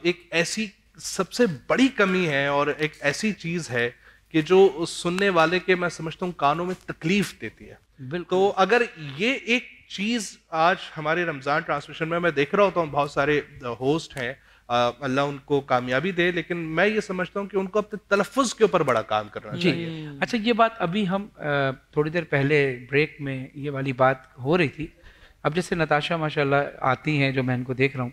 एक ऐसी सबसे बड़ी कमी है और एक ऐसी चीज है कि जो सुनने वाले के मैं समझता हूँ कानों में तकलीफ देती है। तो अगर ये एक चीज आज हमारे रमजान ट्रांसमिशन में मैं देख रहा होता हूँ, बहुत सारे होस्ट हैं, अल्लाह उनको कामयाबी दे, लेकिन मैं ये समझता हूँ कि उनको अपने तलफ़ुज़ के ऊपर बड़ा काम करना चाहिए। अच्छा, ये बात अभी हम थोड़ी देर पहले ब्रेक में ये वाली बात हो रही थी। अब जैसे नताशा माशाल्लाह आती हैं, जो मैं इनको देख रहा हूँ,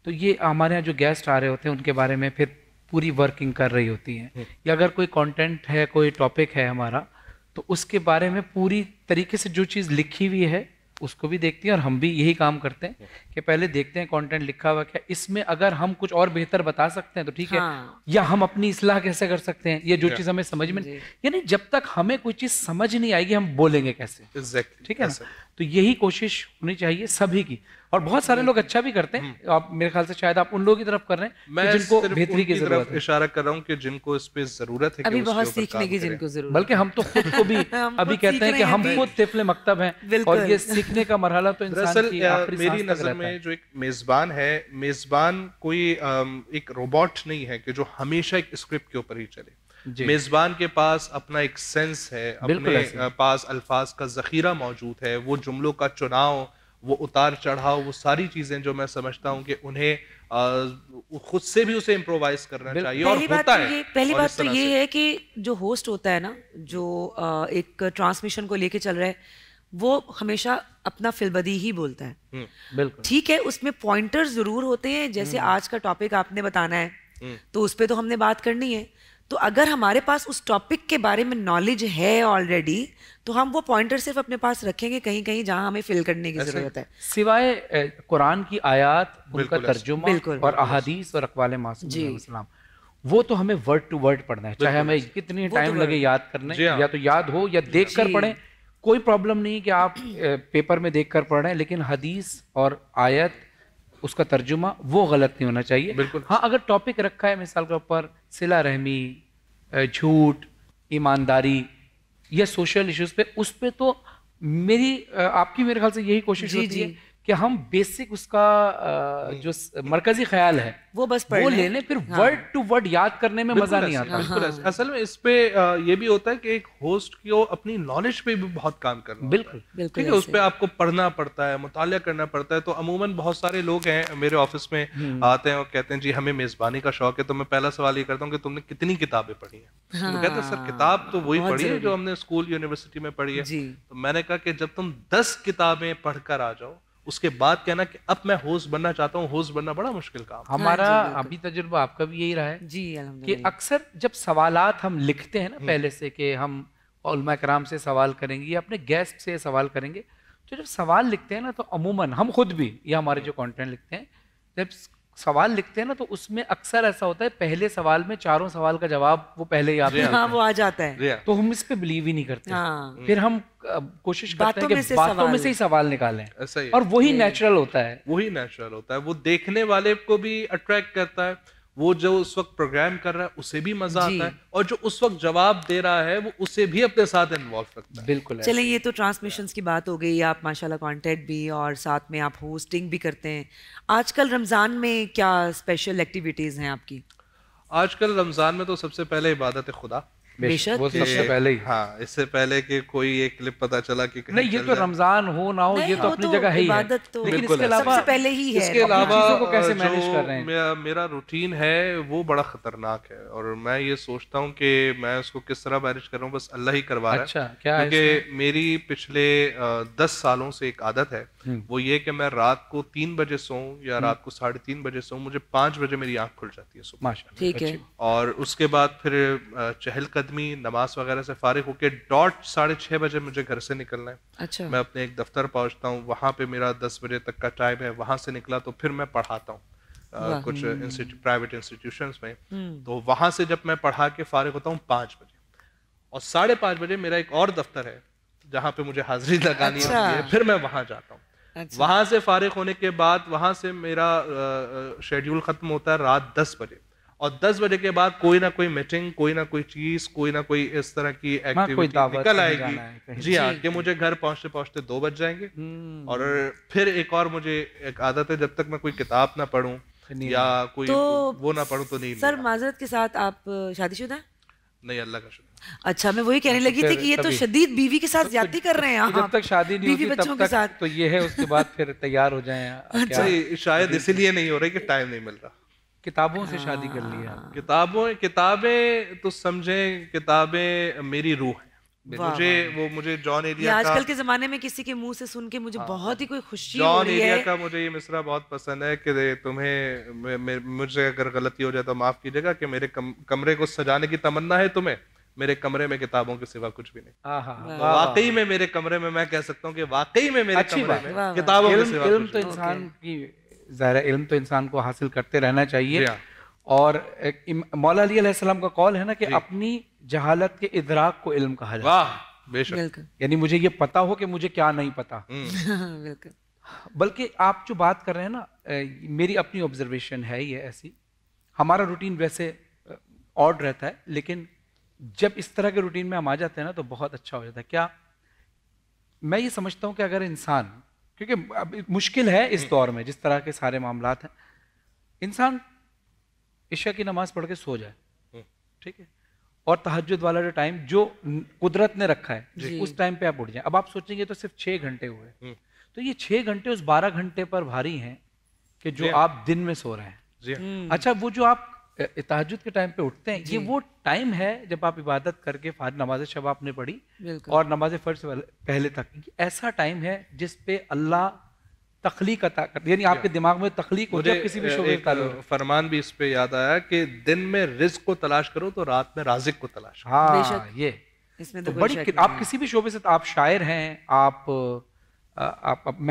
तो ये हमारे यहाँ जो गेस्ट आ रहे होते हैं उनके बारे में फिर पूरी वर्किंग कर रही होती हैं, या अगर कोई कंटेंट है, कोई टॉपिक है हमारा, तो उसके बारे में पूरी तरीके से जो चीज़ लिखी हुई है उसको भी देखती हैं। और हम भी यही काम करते हैं कि पहले देखते हैं कंटेंट लिखा हुआ क्या, इसमें अगर हम कुछ और बेहतर बता सकते हैं तो ठीक है, या हम अपनी इस्लाह कैसे कर सकते हैं, ये जो चीज़ हमें समझ में, यानी जब तक हमें कोई चीज़ समझ नहीं आएगी हम बोलेंगे कैसे, ठीक है ना। तो यही कोशिश होनी चाहिए सभी की, और बहुत सारे लोग अच्छा भी करते हैं। आप मेरे ख्याल से शायद आप उन लोगों की तरफ कर रहे हैं मैं जिनको बेहतरी की जरूरत है। इशारा कर रहा हूँ कि जिनको इस पे जरूरत है, अभी बहुत सीखने की जिनको जरूरत, बल्कि हम तो खुद को भी अभी कहते हैं कि हम खुद तिफले मकतब हैं, और ये सीखने का मरहला तो इंसान की आखिरी मेरी सांस तक नजर रहता है। में जो एक मेजबान है, मेजबान कोई एक रोबोट नहीं है कि जो हमेशा एक स्क्रिप्ट के ऊपर ही चले। मेजबान के पास अपना एक सेंस है, अपने पास अल्फाज का जखीरा मौजूद है, वो जुमलों का चुनाव, वो उतार चढ़ाव, वो सारी चीजें जो मैं समझता हूँ कि उन्हें खुद से भी उसे इम्प्रोवाइज करना चाहिए। और होता है, पहली बात तो ये है कि जो होस्ट होता है ना, जो एक ट्रांसमिशन को लेके चल रहा है, वो हमेशा अपना फिलबदी ही बोलता है। बिल्कुल ठीक है, उसमें पॉइंटर्स जरूर होते हैं, जैसे आज का टॉपिक आपने बताना है तो उस पर तो हमने बात करनी है। तो अगर हमारे पास उस टॉपिक के बारे में नॉलेज है ऑलरेडी, तो हम वो पॉइंटर सिर्फ अपने पास रखेंगे कहीं कहीं जहां हमें फिल करने की जरूरत है, सिवाय कुरान की आयात, उनका तर्जुमा और अहादीस और अक़वाल मासूम, वो तो हमें वर्ड टू वर्ड पढ़ना है, चाहे हमें कितनी टाइम लगे याद करने, या तो याद हो या देख कर पढ़ें, कोई प्रॉब्लम नहीं कि आप पेपर में देख कर पढ़ रहे हैं, लेकिन हदीस और आयत, उसका तर्जुमा वो गलत नहीं होना चाहिए। बिल्कुल। हाँ, अगर टॉपिक रखा है मिसाल के ऊपर सिला रहमी, झूठ, ईमानदारी या सोशल इश्यूज पे, उस पे तो आपकी मेरे ख्याल से यही कोशिश होती है कि हम बेसिक उसका जो मरकजी ख्याल है वो बस वो ले लें, फिर वर्ड टू वर्ड याद करने में मजा नहीं आता। बिल्कुल असल में इस पे ये भी होता है कि एक होस्ट को अपनी नॉलेज पे भी बहुत काम करना, बिल्कुल ठीक है, उस पे आपको पढ़ना पड़ता है, मुतालिया करना पड़ता है। तो अमूमन बहुत सारे लोग हैं मेरे ऑफिस में आते हैं और कहते हैं जी हमें मेजबानी का शौक है, तो मैं पहला सवाल ये करता हूँ कि तुमने कितनी किताबें पढ़ी हैं? तो कहते हैं सर किताब तो वही पढ़ी है जो हमने स्कूल यूनिवर्सिटी में पढ़ी है। तो मैंने कहा कि जब तुम 10 किताबें पढ़कर आ जाओ, उसके बाद कहना कि अब मैं होस्ट बनना चाहता हूँ, होस्ट बनना बड़ा मुश्किल काम। हमारा अभी तजुर्बा आपका भी यही रहा है जी, कि अक्सर जब सवालात हम लिखते हैं ना पहले से कि हम उलमा कराम से सवाल करेंगे या अपने गेस्ट से सवाल करेंगे, तो जब सवाल लिखते हैं ना तो अमूमन हम खुद भी या हमारे जो कंटेंट लिखते हैं, जब सवाल लिखते हैं ना तो उसमें अक्सर ऐसा होता है पहले सवाल में चारों सवाल का जवाब वो पहले ही आता है। हाँ, वो आ जाता है, तो हम इस पे बिलीव ही नहीं करते। फिर हम कोशिश करते हैं कि बातों में से ही सवाल निकालें, और वही नेचुरल होता है, वही नेचुरल होता है, वो देखने वाले को भी अट्रैक्ट करता है, वो जो उस वक्त प्रोग्राम कर रहा है उसे भी मजा आता है, और जो उस वक्त जवाब दे रहा है वो उसे भी अपने साथ इन्वॉल्व करता है। बिल्कुल। चलें, ये तो ट्रांसमिशंस की बात हो गई, आप माशाल्लाह कंटेंट भी और साथ में आप होस्टिंग भी करते हैं। आजकल रमज़ान में क्या स्पेशल एक्टिविटीज़ हैं आपकी? आजकल रमज़ान में तो सबसे पहले इबादत खुदा, बेशक वो सबसे पहले ही। हाँ, इससे पहले कि कोई एक क्लिप पता चला कि नहीं, ये तो रमजान हो ना हो, ये तो अपनी जगह है ही है, लेकिन इसके अलावा सबसे पहले ही है। इसके अलावा चीजों को कैसे मैनेज कर रहे हैं? मेरा रूटीन है वो बड़ा खतरनाक है, और मैं ये सोचता हूँ कि मैं उसको किस तरह मैनेज कर रहा हूँ, बस अल्लाह ही करवा रहा है। अच्छा, क्या है? क्योंकि मेरी पिछले 10 सालों से एक आदत है, वो ये कि मैं रात को 3 बजे सोऊं या रात को 3:30 बजे सोऊं, मुझे 5 बजे मेरी आंख खुल जाती है सुबह। माशाल्लाह, ठीक है। और उसके बाद फिर चहल कदमी चहलकदमी, नमाज वगैरह से फारिग होकर डॉट 6:30 बजे मुझे घर से निकलना है। अच्छा। मैं अपने एक दफ्तर पहुंचता हूँ, वहाँ पे मेरा 10 बजे तक का टाइम है। वहाँ से निकला तो फिर मैं पढ़ाता हूँ कुछ प्राइवेट इंस्टीट्यूशंस में। तो वहाँ से जब मैं पढ़ा के फारिग होता हूँ 5 बजे, और 5:30 बजे मेरा एक और दफ्तर है जहाँ पे मुझे हाजिरी लगानी होती है, फिर मैं वहाँ जाता हूँ। अच्छा। वहाँ से फारिग होने के बाद वहाँ से मेरा शेड्यूल खत्म होता है रात 10 बजे, और 10 बजे के बाद कोई ना कोई मीटिंग, कोई ना कोई चीज, कोई ना कोई इस तरह की एक्टिविटी निकल आएगी। जी हाँ, कि मुझे घर पहुंचते पहुंचते 2 बज जाएंगे। और फिर एक और मुझे एक आदत है, जब तक मैं कोई किताब ना पढूं या कोई वो ना पढूं तो नहीं। सर माजरत के साथ, आप शादीशुदा? नहीं, अल्लाह का शुक्र। अच्छा, मैं वही कहने लगी थी कि ये तो शदीद बीवी के साथ ज्यादती कर रहे हैं। जब तक शादी नहीं बीवी होती बच्चों तब के तक साथ तो ये है, उसके बाद फिर तैयार हो जाएं। अच्छा, शायद इसीलिए नहीं हो रही कि टाइम नहीं मिल रहा। किताबों से शादी कर लिया। किताबें तो समझें, किताबें मेरी रूह है। मुझे जॉन एलिया आजकल के जमाने में किसी के मुंह से सुन के मुझे बहुत ही कोई खुशी हो जॉन रही एलिया है। का मुझे ये मिसरा बहुत पसंद है कि तुम्हें मुझे अगर गलती हो जाए तो माफ कीजिएगा कि मेरे कमरे को सजाने की तमन्ना है तुम्हें, मेरे कमरे में किताबों के सिवा कुछ भी नहीं। वाकई में मेरे कमरे में मैं कह सकता हूँ कि वाकई में मेरे कमरे में किताबों के सिवा इल्म तो इंसान की ज़ाहिर है, इल्म तो इंसान को हासिल करते रहना चाहिए। और मौला अली अलैहिस्सलाम का कौल है ना कि अपनी जहालत के इदराक को इल्म कहा जाता है। वाह, बेशक। यानी मुझे ये पता हो कि मुझे क्या नहीं पता। बल्कि आप जो बात कर रहे हैं ना, मेरी अपनी ऑब्जर्वेशन है ये ऐसी, हमारा रूटीन वैसे ऑड रहता है, लेकिन जब इस तरह के रूटीन में हम आ जाते हैं ना तो बहुत अच्छा हो जाता है। क्या मैं ये समझता हूँ कि अगर इंसान, क्योंकि अब मुश्किल है इस दौर में जिस तरह के सारे मामलात हैं, इंसान इशा की नमाज पढ़ के सो जाए, ठीक है, और तहज्जुद वाला जो टाइम जो कुदरत ने रखा है उस टाइम पे आप उठ जाएं। अब आप सोचेंगे तो सिर्फ 6 घंटे हुए, तो ये 6 घंटे उस 12 घंटे पर भारी हैं कि जो आप दिन में सो रहे हैं। अच्छा, वो जो आप तहज्जुद के टाइम पे उठते हैं, ये वो टाइम है जब आप इबादत करके नमाज शब आपने पढ़ी और नमाज फर्ज से पहले तक, ऐसा टाइम है जिस पे अल्लाह तख्लीक अता करता है, यानी आपके दिमाग में तख्लीक हो जाए किसी भी शोबे का। फरमान भी इस पे याद आया कि दिन में रिज़्क़ को तलाश करो तो रात में राज़िक को तलाश करो। हाँ, ये इसमें तो बड़ी आप किसी भी शोबे से, आप शायर हैं,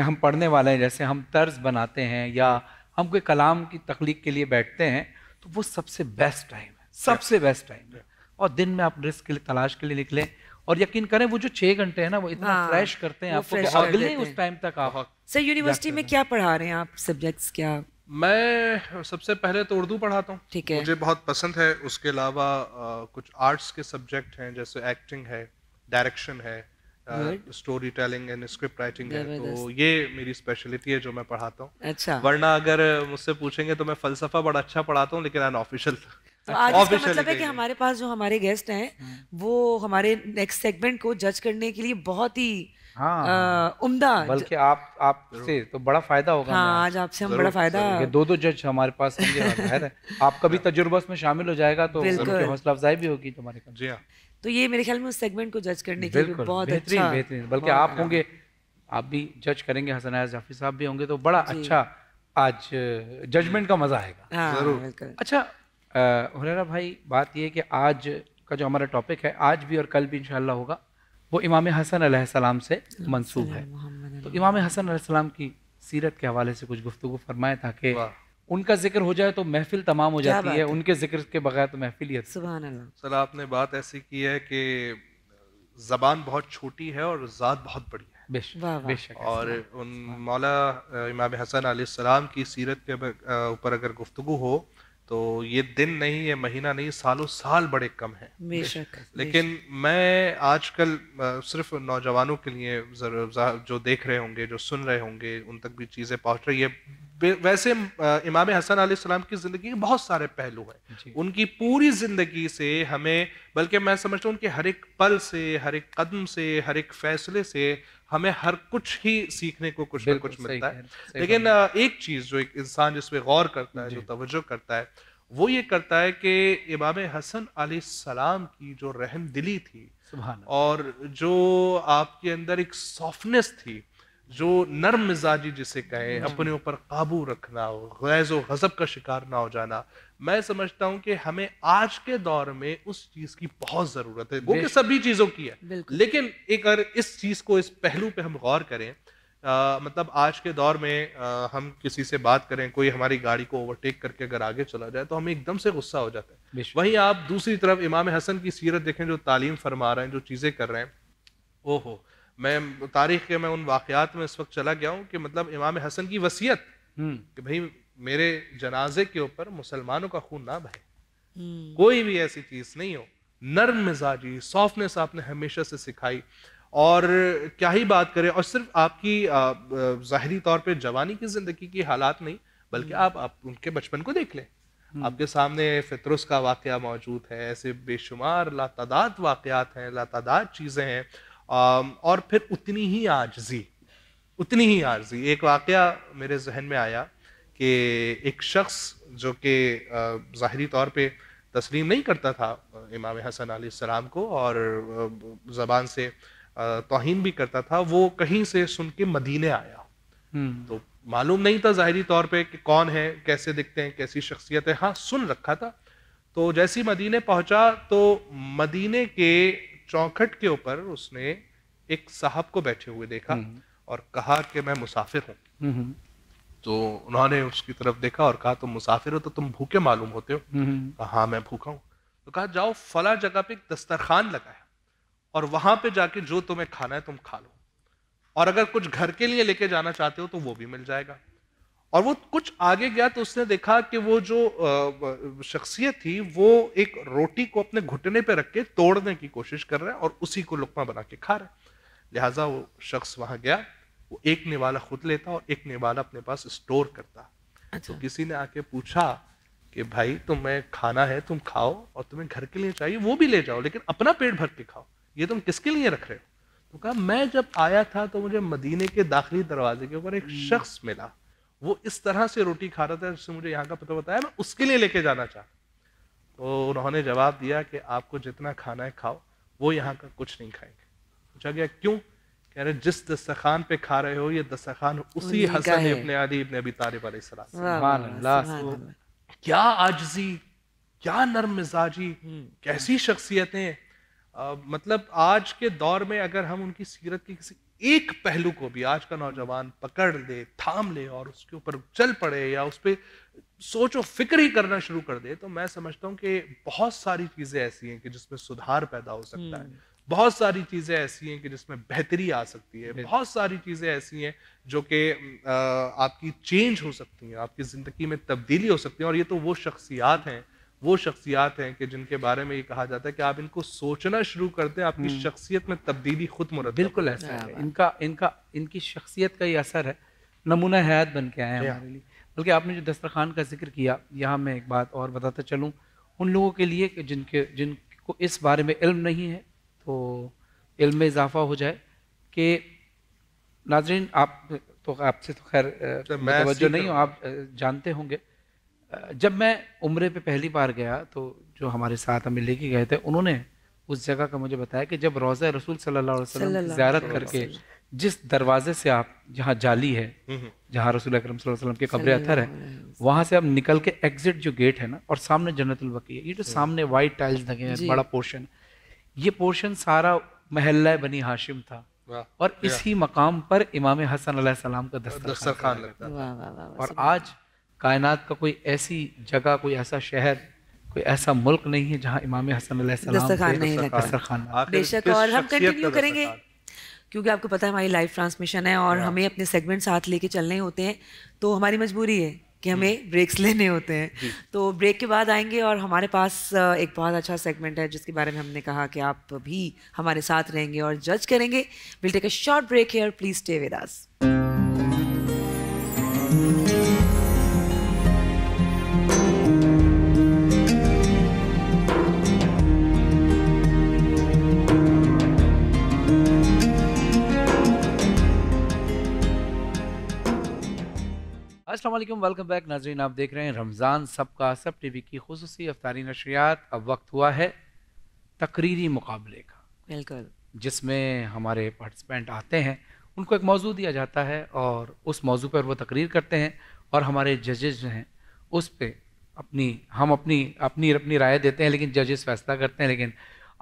हम पढ़ने वाले हैं, जैसे हम तर्ज बनाते हैं या हम कोई कलाम की तख्लीक के लिए बैठते हैं, तो वो सबसे बेस्ट टाइम है, सबसे बेस्ट टाइम है। और दिन में आप रिस्क के लिए तलाश के लिए निकले, और यकीन करें वो जो 6 घंटे हैं ना, वो इतना फ्रेश करते हैं आपको कि अगले उस टाइम तक आप। सर यूनिवर्सिटी में क्या पढ़ा रहे हैं आप, सब्जेक्ट्स क्या? मैं सबसे पहले तो उर्दू पढ़ाता हूँ, ठीक है, मुझे बहुत पसंद है। उसके अलावा कुछ आर्ट्स के सब्जेक्ट हैं, जैसे एक्टिंग है, डायरेक्शन है, story telling and script writing है, तो ये मेरी स्पेशलिटी है जो मैं पढ़ाता हूँ। अच्छा। वरना अगर मुझसे पूछेंगे तो मैं फलसफा बड़ा अच्छा पढ़ाता हूँ, लेकिन अनऑफिशियल। तो आज इसका मतलब है कि हमारे पास जो हमारे गेस्ट हैं वो हमारे नेक्स्ट सेगमेंट को जज करने के लिए बहुत ही उम्दा, बल्कि आपसे तो बड़ा फायदा होगा। हाँ, आज आपसे हम बड़ा फायदा, 2 जज हमारे पास होंगे। आप कभी तजुर्बा में शामिल हो जाएगा तो हौसला अफजाई भी होगी तुम्हारे। जी हाँ, तो ये मेरे ख्याल में उस सेगमेंट को जज करने के लिए बहुत अच्छा, बेहतरीन। बल्कि आप होंगे, आप भी जज करेंगे, हसन अयाज जाफी साहब भी होंगे, तो बड़ा अच्छा आज जजमेंट का मजा आएगा। जरूर। अच्छा हुरैरा भाई, बात ये कि आज का जो हमारा टॉपिक है, आज भी और कल भी इंशाअल्लाह होगा, वो इमाम हसन अलैहिस्सलाम से मंसूब है। तो इमाम हसन अलैहिस्सलाम की सीरत के हवाले से कुछ गुफ्तगू फरमाएं, ताकि उनका जिक्र हो जाए तो महफिल तमाम हो जाती है, उनके जिक्र के बगैर तो महफिल ही है। सुभान अल्लाह। सर, आपने बात ऐसी की है कि ज़बान बहुत छोटी है और ज़ात बहुत बड़ी है। बेशक। और उन मौला इमाम हसन अलैहिस्सलाम की सीरत के ऊपर अगर गुफ्तगू हो तो ये दिन नहीं, ये महीना नहीं, सालों साल बड़े कम हैं। बेशक। लेकिन मैं आजकल सिर्फ नौजवानों के लिए जो देख रहे होंगे, जो सुन रहे होंगे, उन तक भी चीज़ें पहुँच रही है। वैसे इमाम हसन अलैहिस्सलाम की ज़िंदगी के बहुत सारे पहलू हैं, उनकी पूरी ज़िंदगी से हमें, बल्कि मैं समझता हूँ उनके हर एक पल से, हर एक कदम से, हर एक फैसले से हमें हर कुछ ही सीखने को कुछ ना कुछ मिलता है। लेकिन एक चीज़ जो एक इंसान जिस पे गौर करता है, जो तवज्जो करता है, वो ये करता है कि इमाम हसन अलैहिस्सलाम की जो रहम दिली थी और जो आपके अंदर एक सॉफ्टनेस थी, जो नर्म मिजाजी जिसे कहें, अपने ऊपर काबू रखना, गैज़ व गज़ब का शिकार ना हो जाना, मैं समझता हूं कि हमें आज के दौर में उस चीज की बहुत जरूरत है। वो कि सभी चीजों की है, लेकिन एक अगर इस चीज को, इस पहलू पे हम गौर करें, मतलब आज के दौर में हम किसी से बात करें, कोई हमारी गाड़ी को ओवरटेक करके अगर आगे चला जाए तो हमें एकदम से गुस्सा हो जाता है। वहीं आप दूसरी तरफ इमाम हसन की सीरत देखें, जो तालीम फरमा रहे हैं, जो चीजें कर रहे हैं, ओहो, मैं तारीख के मैं उन वाकयात में इस वक्त चला गया हूँ कि मतलब इमाम हसन की वसीयत कि भाई मेरे जनाजे के ऊपर मुसलमानों का खून ना बहे, कोई भी ऐसी चीज नहीं हो। नर्म मिजाजी, सॉफ्टनेस आपने हमेशा से सिखाई, और क्या ही बात करें। और सिर्फ आपकी ज़ाहिरी तौर पे जवानी की जिंदगी की हालात नहीं, बल्कि आप उनके बचपन को देख लें, आपके सामने फितरुस का वाकया मौजूद है, ऐसे बेशुमार लातादाद वाकयात हैं, लातादाद चीज़ें हैं, और फिर उतनी ही आर्जी। एक वाकया मेरे जहन में आया कि एक शख्स जो कि ज़ाहिरी तौर पे तस्लीम नहीं करता था इमाम हसन अलैहिस्सलाम को, और ज़बान से तौहीन भी करता था, वो कहीं से सुन के मदीने आया। तो मालूम नहीं था ज़ाहिरी तौर पे कि कौन है, कैसे दिखते हैं, कैसी शख्सियत है, हाँ सुन रखा था। तो जैसे ही मदीने पहुंचा तो मदीने के चौखट के ऊपर उसने एक साहब को बैठे हुए देखा और कहा कि मैं मुसाफिर हूँ। तो उन्होंने उसकी तरफ देखा और कहा तुम मुसाफिर हो तो तुम भूखे मालूम होते हो। कहा हाँ मैं भूखा हूँ। तो कहा जाओ फला जगह पे एक दस्तरखान लगाया और वहां पे जाके जो तुम्हें खाना है तुम खा लो, और अगर कुछ घर के लिए लेके जाना चाहते हो तो वो भी मिल जाएगा। और वो कुछ आगे गया तो उसने देखा कि वो जो शख्सियत थी वो एक रोटी को अपने घुटने पे रख के तोड़ने की कोशिश कर रहा है और उसी को लुकमा बना के खा रहा है। लिहाजा वो शख्स वहां गया, वो एक निवाला खुद लेता और एक निवाला अपने पास स्टोर करता। अच्छा। तो किसी ने आके पूछा कि भाई तुम्हें खाना है तुम खाओ, और तुम्हें घर के लिए चाहिए वो भी ले जाओ, लेकिन अपना पेट भर के खाओ, ये तुम किसके लिए रख रहे हो? तो कहा मैं जब आया था तो मुझे मदीने के दाखिली दरवाजे के ऊपर एक शख्स मिला, वो इस तरह से रोटी खा रहा था जिससे मुझे यहाँ का पता बताया, मैं उसके लिए लेके जाना चाहता। तो उन्होंने जवाब दिया कि आपको जितना खाना है खाओ, वो यहाँ का कुछ नहीं खाएंगे। पूछा गया क्यों? कह रहे जिस दस्तरखान पे खा रहे हो ये दस्तरखान उसी हसन इब्न अली इब्न अबी तालिब अलैहिस्सलाम। सुभान अल्लाह, क्या आजिज़ी, क्या नर्म मिजाजी, कैसी शख्सियतें। मतलब आज के दौर में अगर हम उनकी सीरत के किसी एक पहलू को भी आज का नौजवान पकड़ ले, थाम ले और उसके ऊपर चल पड़े या उस पर सोचो फिक्र ही करना शुरू कर दे, तो मैं समझता हूँ कि बहुत सारी चीजें ऐसी हैं कि जिसमें सुधार पैदा हो सकता है, बहुत सारी चीजें ऐसी हैं कि जिसमें बेहतरी आ सकती है, बहुत सारी चीजें ऐसी हैं जो कि आपकी चेंज हो सकती हैं, आपकी जिंदगी में तब्दीली हो सकती है। और ये तो वो शख्सियात हैं कि जिनके बारे में ये कहा जाता है कि आप इनको सोचना शुरू करते हैं, आपकी शख्सियत में तब्दीली खुद मुरतब। बिल्कुल ऐसा है, इनकी शख्सियत का ही असर है, नमूना हयात बन के आए हैं हमारे लिए। बल्कि आपने जो दस्तरखान का जिक्र किया, यहाँ मैं एक बात और बताता चलूँ उन लोगों के लिए कि जिनको इस बारे में इल्म नहीं है, तो इल्म में इजाफा हो जाए कि नाज़रीन आप तो आपसे तो खैर तवज्जो नहीं हो, आप जानते होंगे, जब मैं उम्रे पे पहली बार गया तो जो हमारे साथ हमें लेके गए थे उन्होंने उस जगह का मुझे बताया कि जब रोज़ा रसूल सल्लल्लाहु अलैहि वसल्लम की ज़ियारत करके जिस दरवाजे से आप, जहाँ जाली है, जहाँ रसूल अकरम सल्लल्लाहु अलैहि वसल्लम के कब्र अथर है, वहाँ से आप निकल के एग्जिट जो गेट है ना, और सामने जन्नतुल बकी है, ये जो सामने वाइट टाइल्स लगे हैं, बड़ा पोर्शन, ये पोर्शन सारा महल्ला बनी हाशिम था, और इसी मकाम पर इमाम हसन अलैहिस्सलाम का दस्तरखान लगता था। और आज कायनात का कोई ऐसी जगह, कोई ऐसा शहर, कोई ऐसा मुल्क नहीं है जहाँ इमाम हसन अलैहिस्सलाम दस्तरखान नहीं लगता। बेशक, और हम कंटिन्यू करेंगे क्योंकि आपको पता है हमारी लाइव ट्रांसमिशन है और हमें अपने सेगमेंट साथ लेके चलने होते हैं, तो हमारी मजबूरी है कि हमें ब्रेक्स लेने होते हैं। तो ब्रेक के बाद आएंगे और हमारे पास एक बहुत अच्छा सेगमेंट है जिसके बारे में हमने कहा कि आप भी हमारे साथ रहेंगे और जज करेंगे। Will take a short break here, please stay with us. अस्सलाम वालेकुम, वेलकम बैक नाज़रीन। आप देख रहे हैं रमज़ान सबका सब टीवी की खुसूसी अफ्तारी नशरियात। अब वक्त हुआ है तकरीरी मुकाबले का, बिल्कुल, जिसमें हमारे पार्टिसिपेंट आते हैं उनको एक मौजू दिया जाता है और उस मौजू पर वो तकरीर करते हैं और हमारे जजेस जो हैं उस पे हम अपनी राय देते हैं, लेकिन जजेस फैसला करते हैं। लेकिन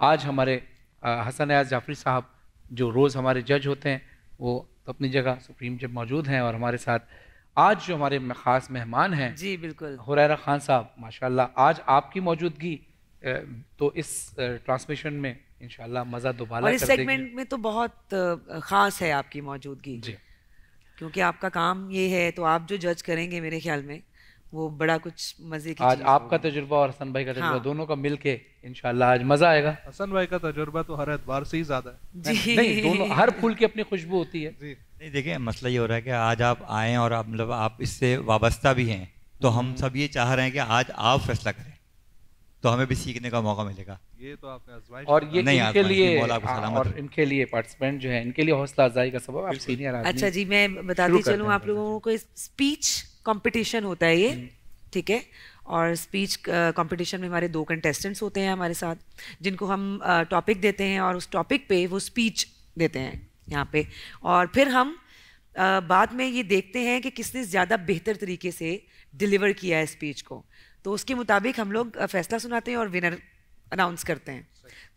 आज हमारे हसन अयाज जाफरी साहब जो रोज़ हमारे जज होते हैं वो तो अपनी जगह सुप्रीम जज मौजूद हैं, और हमारे साथ आज जो हमारे ख़ास मेहमान हैं जी बिल्कुल हुरैरा खान साहब, माशाल्लाह आज आपकी मौजूदगी तो इस ट्रांसमिशन में इंशाल्लाह मज़ा दोबारा और इस सेगमेंट में तो बहुत ख़ास है आपकी मौजूदगी जी, क्योंकि आपका काम ये है, तो आप जो जज करेंगे मेरे ख्याल में वो बड़ा कुछ मजे की आज चीज़ आपका होगी। तजुर्बा और हसन भाई का तजुर्बा हाँ। दोनों का मिलके इंशाल्लाह आज मजा आएगा। हसन भाई का तजुर्बा तो हर एतबार से ही ज्यादा है। जी नहीं, दोनों हर फूल की अपनी खुशबू होती है। जी नहीं देखिए, मसला ये हो रहा है कि आज आप आएँ और आप मतलब आप इससे वाबस्ता भी हैं, तो हम सब ये चाह रहे हैं कि आज आप फैसला करें, तो हमें भी सीखने का मौका मिलेगा। ये तो आपने आजमाइश और ये नहीं, इनके आजमाइश लिए नहीं, मौला आपको सलामत और रखे। इनके लिए पार्टिसिपेंट जो है इनके लिए हौसला अफजाई का सबब आप सीनियर आदमी। अच्छा जी, मैं बताती शुरू करते चलूँ हैं आप लोगों को, स्पीच कंपटीशन होता है ये, ठीक है। और स्पीच कंपटीशन में हमारे 2 कंटेस्टेंट्स होते हैं हमारे साथ, जिनको हम टॉपिक देते हैं और उस टॉपिक पे वो स्पीच देते हैं यहाँ पे, और फिर हम बाद में ये देखते हैं कि किसने ज़्यादा बेहतर तरीके से डिलीवर किया है स्पीच को, तो उसके मुताबिक हम लोग फैसला सुनाते हैं और विनर अनाउंस करते हैं।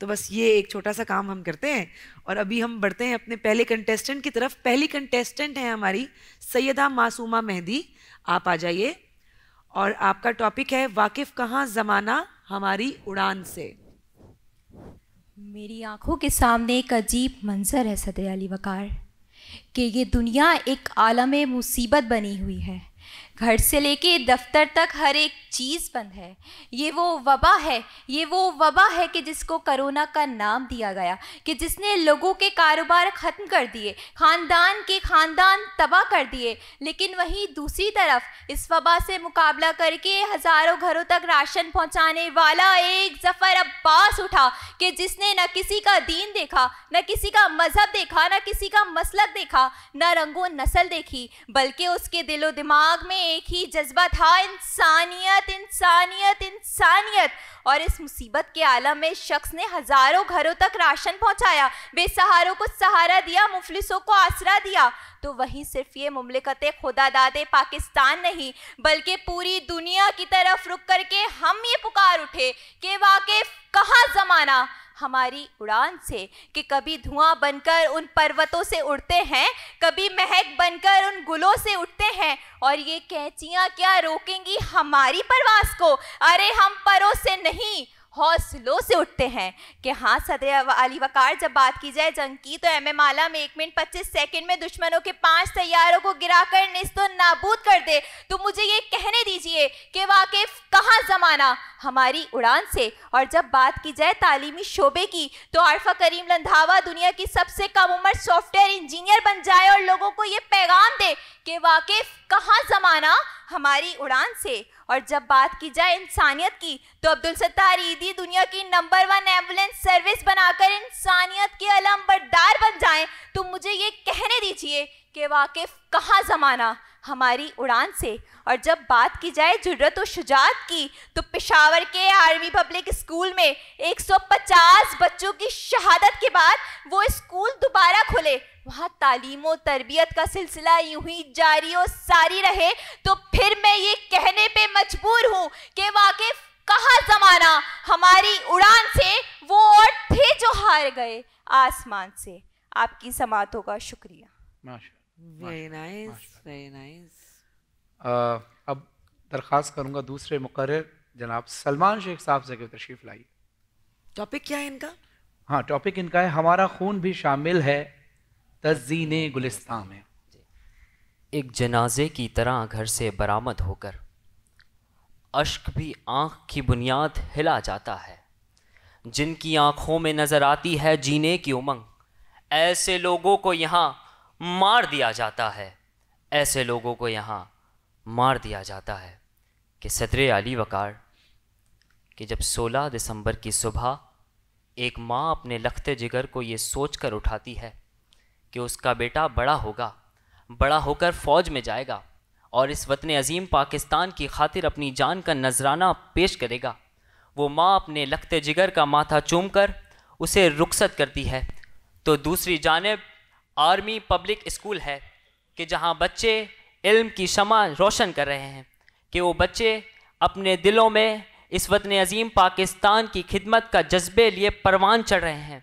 तो बस ये एक छोटा सा काम हम करते हैं, और अभी हम बढ़ते हैं अपने पहले कंटेस्टेंट की तरफ। पहली कंटेस्टेंट है हमारी सैयदा मासूमा मेहदी, आप आ जाइए, और आपका टॉपिक है वाकिफ कहाँ ज़माना हमारी उड़ान से। मेरी आंखों के सामने एक अजीब मंजर है सदर अली वकार, कि ये दुनिया एक आलम मुसीबत बनी हुई है। घर से लेके दफ्तर तक हर एक चीज़ बंद है। ये वो वबा है कि जिसको कोरोना का नाम दिया गया, कि जिसने लोगों के कारोबार ख़त्म कर दिए, ख़ानदान के ख़ानदान तबाह कर दिए। लेकिन वहीं दूसरी तरफ इस वबा से मुकाबला करके हज़ारों घरों तक राशन पहुंचाने वाला एक ज़फ़र अब्बास उठा, कि जिसने न किसी का दीन देखा, न किसी का मज़हब देखा, न किसी का मसलक देखा, न रंगो नस्ल देखी, बल्कि उसके दिलो दिमाग में एक ही जज्बा था, इंसानियत इंसानियत इंसानियत। और इस मुसीबत के आलम में शख्स ने हज़ारों घरों तक राशन पहुंचाया, बेसहारों को सहारा दिया, मुफलिसों को आसरा दिया। तो वहीं सिर्फ ये मुमलिकत खुदा दादे पाकिस्तान नहीं, बल्कि पूरी दुनिया की तरफ रुक करके हम ये पुकार उठे कि वाकिफ कहाँ ज़माना हमारी उड़ान से, कि कभी धुआं बनकर उन पर्वतों से उड़ते हैं, कभी महक बनकर उन गुलों से उठते हैं, और ये कैंचियाँ क्या रोकेंगी हमारी परवास को। अरे हम परों से नहीं, हौसलों से उठते हैं। कि हाँ सदर अली वकार, जब बात की जाए जंग की, तो एम आला में 1 मिनट 25 सेकंड में दुश्मनों के 5 तैयारों को गिराकर निस्तो नाबूद कर दे। तो मुझे ये कहने दीजिए कि वाकिफ कहाँ ज़माना हमारी उड़ान से। और जब बात की जाए तालीमी शोबे की, तो आरफा करीम रंधावा दुनिया की सबसे कम उम्र सॉफ्टवेयर इंजीनियर बन जाए और लोगों को ये पैगाम दे कि वाकिफ कहाँ ज़माना हमारी उड़ान से। और जब बात की जाए इंसानियत की, तो अब्दुल सत्तार ईदी दुनिया की नंबर 1 एम्बुलेंस सर्विस बनाकर इंसानियत के अलमबरदार बन जाएं। तो मुझे ये कहने दीजिए कि वाकिफ कहाँ ज़माना हमारी उड़ान से। और जब बात की जाए जुर्रत और शुजात की, तो पेशावर के आर्मी पब्लिक स्कूल में 150 बच्चों की शहादत के बाद वो स्कूल दोबारा खुले, वहाँ तालीम और तरबियत का सिलसिला यूं ही जारी और सारी रहे। तो फिर मैं ये कहने पे मजबूर हूँ कि वाकिफ कहाँ ज़माना हमारी उड़ान से, वो और थे जो हार गए आसमान से। आपकी समातों का शुक्रिया। Very nice, very nice. अब दरख्वास्त करूंगा दूसरे मुकर्रर जनाब सलमान शेख साहब से कि तशरीफ लाइए। टॉपिक क्या है इनका? हाँ, टॉपिक इनका है हमारा खून भी शामिल है तज़ीने गुलिस्तान में। एक जनाजे की तरह घर से बरामद होकर अश्क भी आँख की बुनियाद हिला जाता है, जिनकी आँखों में नज़र आती है जीने की उमंग। ऐसे लोगों को यहाँ मार दिया जाता है, ऐसे लोगों को यहाँ मार दिया जाता है। कि सदर अली वकार कि जब 16 दिसंबर की सुबह एक माँ अपने लख्ते जिगर को ये सोच कर उठाती है कि उसका बेटा बड़ा होगा, बड़ा होकर फ़ौज में जाएगा और इस वतन अजीम पाकिस्तान की खातिर अपनी जान का नजराना पेश करेगा, वो माँ अपने लख्ते जिगर का माथा चूम कर उसे रुखसत करती है। तो दूसरी जानिब आर्मी पब्लिक स्कूल है कि जहाँ बच्चे इल्म की शमा रोशन कर रहे हैं, कि वो बच्चे अपने दिलों में इस वतन अजीम पाकिस्तान की खिदमत का जज्बे लिए परवान चढ़ रहे हैं,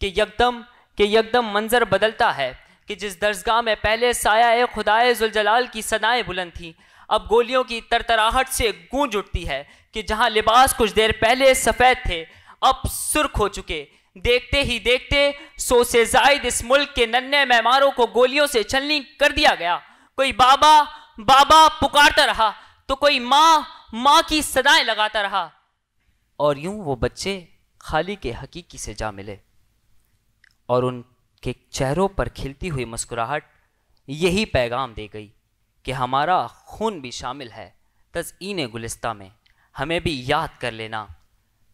कि यकदम मंजर बदलता है कि जिस दरसगाह में पहले साया खुदाए जुलजलाल की सदाएं बुलंद थी, अब गोलियों की तरतराहट से गूंज उठती है, कि जहां लिबास कुछ देर पहले सफ़ेद थे अब सुर्ख हो चुके। देखते ही देखते 100 से जायद इस मुल्क के नन्हे मेहमारों को गोलियों से छलनी कर दिया गया। कोई बाबा बाबा पुकारता रहा तो कोई माँ की सदाएं लगाता रहा, और यूं वो बच्चे खाली के हकीकी से जा मिले और उनके चेहरों पर खिलती हुई मुस्कुराहट यही पैगाम दे गई कि हमारा खून भी शामिल है तज़ईन गुलिस्ता में, हमें भी याद कर लेना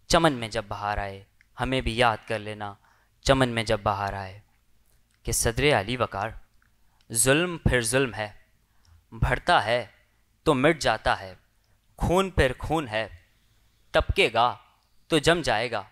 चमन में जब बहार आए, हमें भी याद कर लेना चमन में जब बहार आए। कि सदरे अली वकार, जुल्म फिर जुल्म है, बढ़ता है तो मिट जाता है, खून फिर खून है, टपकेगा तो जम जाएगा।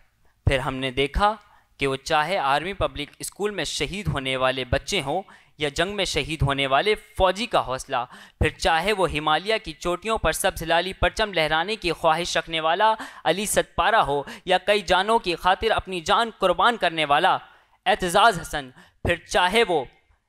फिर हमने देखा कि वो चाहे आर्मी पब्लिक स्कूल में शहीद होने वाले बच्चे हों या जंग में शहीद होने वाले फ़ौजी का हौसला, फिर चाहे वो हिमालय की चोटियों पर सब्ज़ लाली परचम लहराने की ख्वाहिश रखने वाला अली सतपारा हो, या कई जानों की खातिर अपनी जान कुर्बान करने वाला एतजाज़ हसन, फिर चाहे वो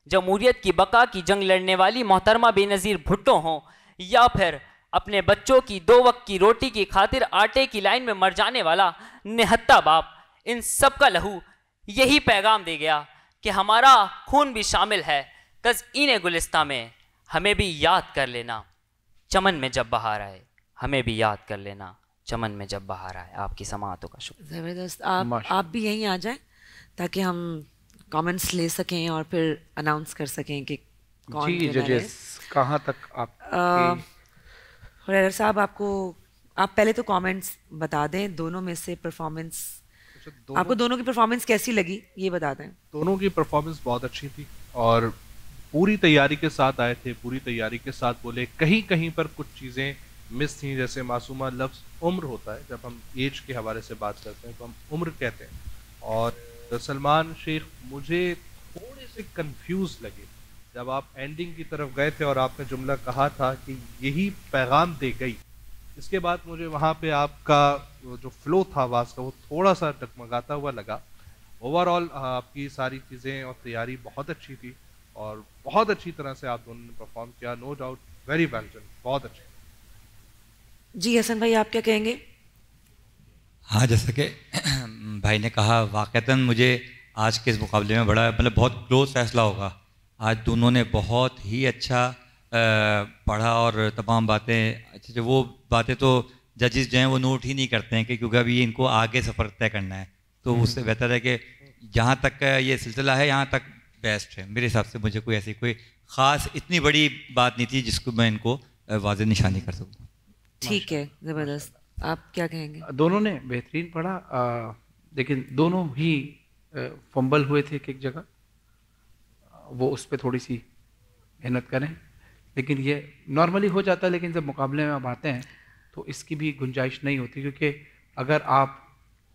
जमहूरियत की बका की जंग लड़ने वाली मोहतरमा बेनज़ीर भुट्टो हों, या फिर अपने बच्चों की 2 वक्त की रोटी की खातिर आटे की लाइन में मर जाने वाला निहत्ता बाप, इन सब का लहू यही पैगाम दे गया कि हमारा खून भी शामिल है तज़ईन गुलिस्ता में, हमें भी याद कर लेना चमन में जब बहार आए, हमें भी याद कर लेना चमन में जब बहार आए। आपकी समाअतों का शुक्र। ज़बरदस्त। आप भी यहीं आ जाएं ताकि हम कमेंट्स ले सकें और फिर अनाउंस कर सकें कि कौन जी जजेस कहाँ तक आप हुरैरा साहब, आप पहले तो कमेंट्स बता दें, दोनों में से परफॉर्मेंस, आपको दोनों की परफॉर्मेंस कैसी लगी ये बता दें। दोनों की परफॉर्मेंस बहुत अच्छी थी और पूरी तैयारी के साथ आए थे, पूरी तैयारी के साथ बोले। कहीं कहीं पर कुछ चीज़ें मिस थी, जैसे मासूमा लफ्ज़ उम्र होता है, जब हम एज के हवाले से बात करते हैं तो हम उम्र कहते हैं, और सलमान शेख मुझे थोड़े से कंफ्यूज लगे जब आप एंडिंग की तरफ गए थे और आपने जुमला कहा था कि यही पैगाम दे गई। इसके बाद मुझे वहाँ पे आपका जो फ्लो था आवाज़ का वो थोड़ा सा डगमगाता हुआ लगा। ओवरऑल आपकी सारी चीज़ें और तैयारी बहुत अच्छी थी और बहुत अच्छी तरह से आप दोनों ने परफॉर्म किया, no doubt, very well done, बहुत अच्छे। जी हसन भाई, आप क्या कहेंगे? हाँ, जैसा कि भाई ने कहा, वाक़तन मुझे आज के इस मुकाबले में बड़ा बहुत क्लोज फैसला होगा। आज दोनों ने बहुत ही अच्छा पढ़ा और तमाम बातें अच्छे, वो बातें तो जजेस जो हैं वो नोट ही नहीं करते हैं कि क्योंकि अभी इनको आगे सफ़र तय करना है, तो उससे बेहतर है कि जहाँ तक ये सिलसिला है यहाँ तक बेस्ट है मेरे हिसाब से। मुझे कोई ऐसी कोई ख़ास इतनी बड़ी बात नहीं थी जिसको मैं इनको वाज़ेह निशानी कर सकूँ। ठीक है, ज़बरदस्त। आप क्या कहेंगे? दोनों ने बेहतरीन पढ़ा, लेकिन दोनों ही फंबल हुए थे एक जगह, वो उस पर थोड़ी सी मेहनत करें, लेकिन ये नॉर्मली हो जाता है। लेकिन जब मुकाबले में आप आते हैं तो इसकी भी गुंजाइश नहीं होती, क्योंकि अगर आप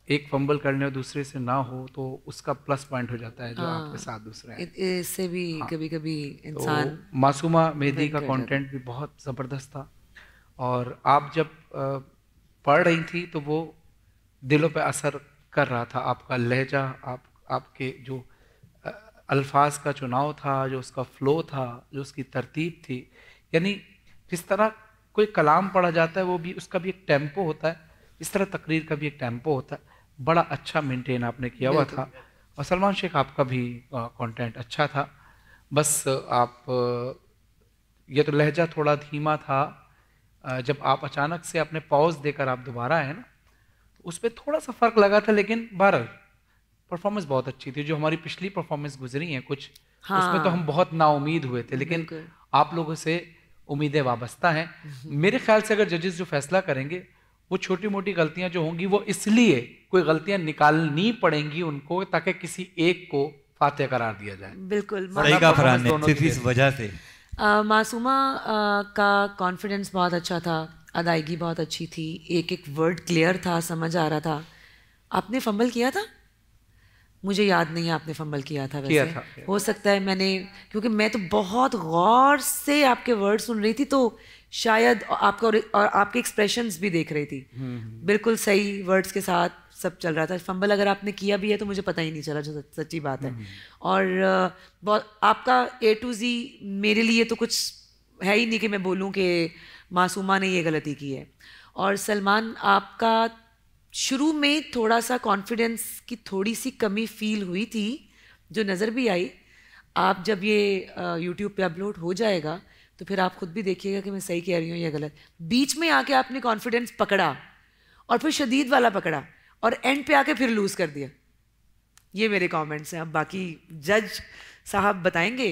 एक फंबल करने और दूसरे से ना हो तो उसका प्लस पॉइंट हो जाता है जो आपके साथ दूसरे हैं। इससे भी कभी कभी इंसान तो मासूमा मेहदी का कंटेंट भी बहुत ज़बरदस्त था, और आप जब पढ़ रही थी तो वो दिलों पे असर कर रहा था। आपका लहजा, आपके जो अल्फाज का चुनाव था, जो उसका फ़्लो था, जो उसकी तरतीब थी, यानी जिस तरह कोई कलाम पढ़ा जाता है वो भी उसका भी एक टेम्पो होता है, इस तरह तकरीर का भी एक टेम्पो होता है। बड़ा अच्छा मेंटेन आपने किया हुआ था। और सलमान शेख आपका भी कंटेंट अच्छा था, बस आप ये तो लहजा थोड़ा धीमा था। जब आप अचानक से अपने पॉज देकर आप दोबारा आए ना, तो उस पर थोड़ा सा फ़र्क लगा था, लेकिन बहरहाल परफॉर्मेंस बहुत अच्छी थी। जो हमारी पिछली परफॉर्मेंस गुजरी हैं कुछ, उसमें तो हम बहुत नाउमीद हुए थे, लेकिन आप लोगों से उम्मीदें वाबस्ता हैं। मेरे ख्याल से अगर जजेस जो फैसला करेंगे वो छोटी मोटी गलतियां जो होंगी वो इसलिए कोई गलतियां निकालनी पड़ेंगी उनको, ताकि किसी एक को फातेह करार दिया जाए। बिल्कुल, सिर्फ इस वजह से मासूमा का कॉन्फिडेंस बहुत अच्छा था, अदायगी बहुत अच्छी थी, एक एक वर्ड क्लियर था, समझ आ रहा था। आपने फंबल किया था? मुझे याद नहीं है आपने फंबल किया था किया वैसे था। हो सकता है मैंने, क्योंकि मैं तो बहुत गौर से आपके वर्ड सुन रही थी, तो शायद आपका और आपके एक्सप्रेशंस भी देख रही थी, बिल्कुल सही वर्ड्स के साथ सब चल रहा था। फंबल अगर आपने किया भी है तो मुझे पता ही नहीं चला, जो सच्ची बात है। और बहुत आपका A to Z मेरे लिए तो कुछ है ही नहीं कि मैं बोलूं कि मासूमा ने ये गलती की है। और सलमान, आपका शुरू में थोड़ा सा कॉन्फिडेंस की थोड़ी सी कमी फील हुई थी, जो नज़र भी आई। आप जब ये यूट्यूब पे अपलोड हो जाएगा तो फिर आप खुद भी देखिएगा कि मैं सही कह रही हूँ या गलत। बीच में आके आपने कॉन्फिडेंस पकड़ा और फिर शदीद वाला पकड़ा और एंड पे आके फिर लूज़ कर दिया। ये मेरे कमेंट्स हैं। अब बाकी जज साहब बताएंगे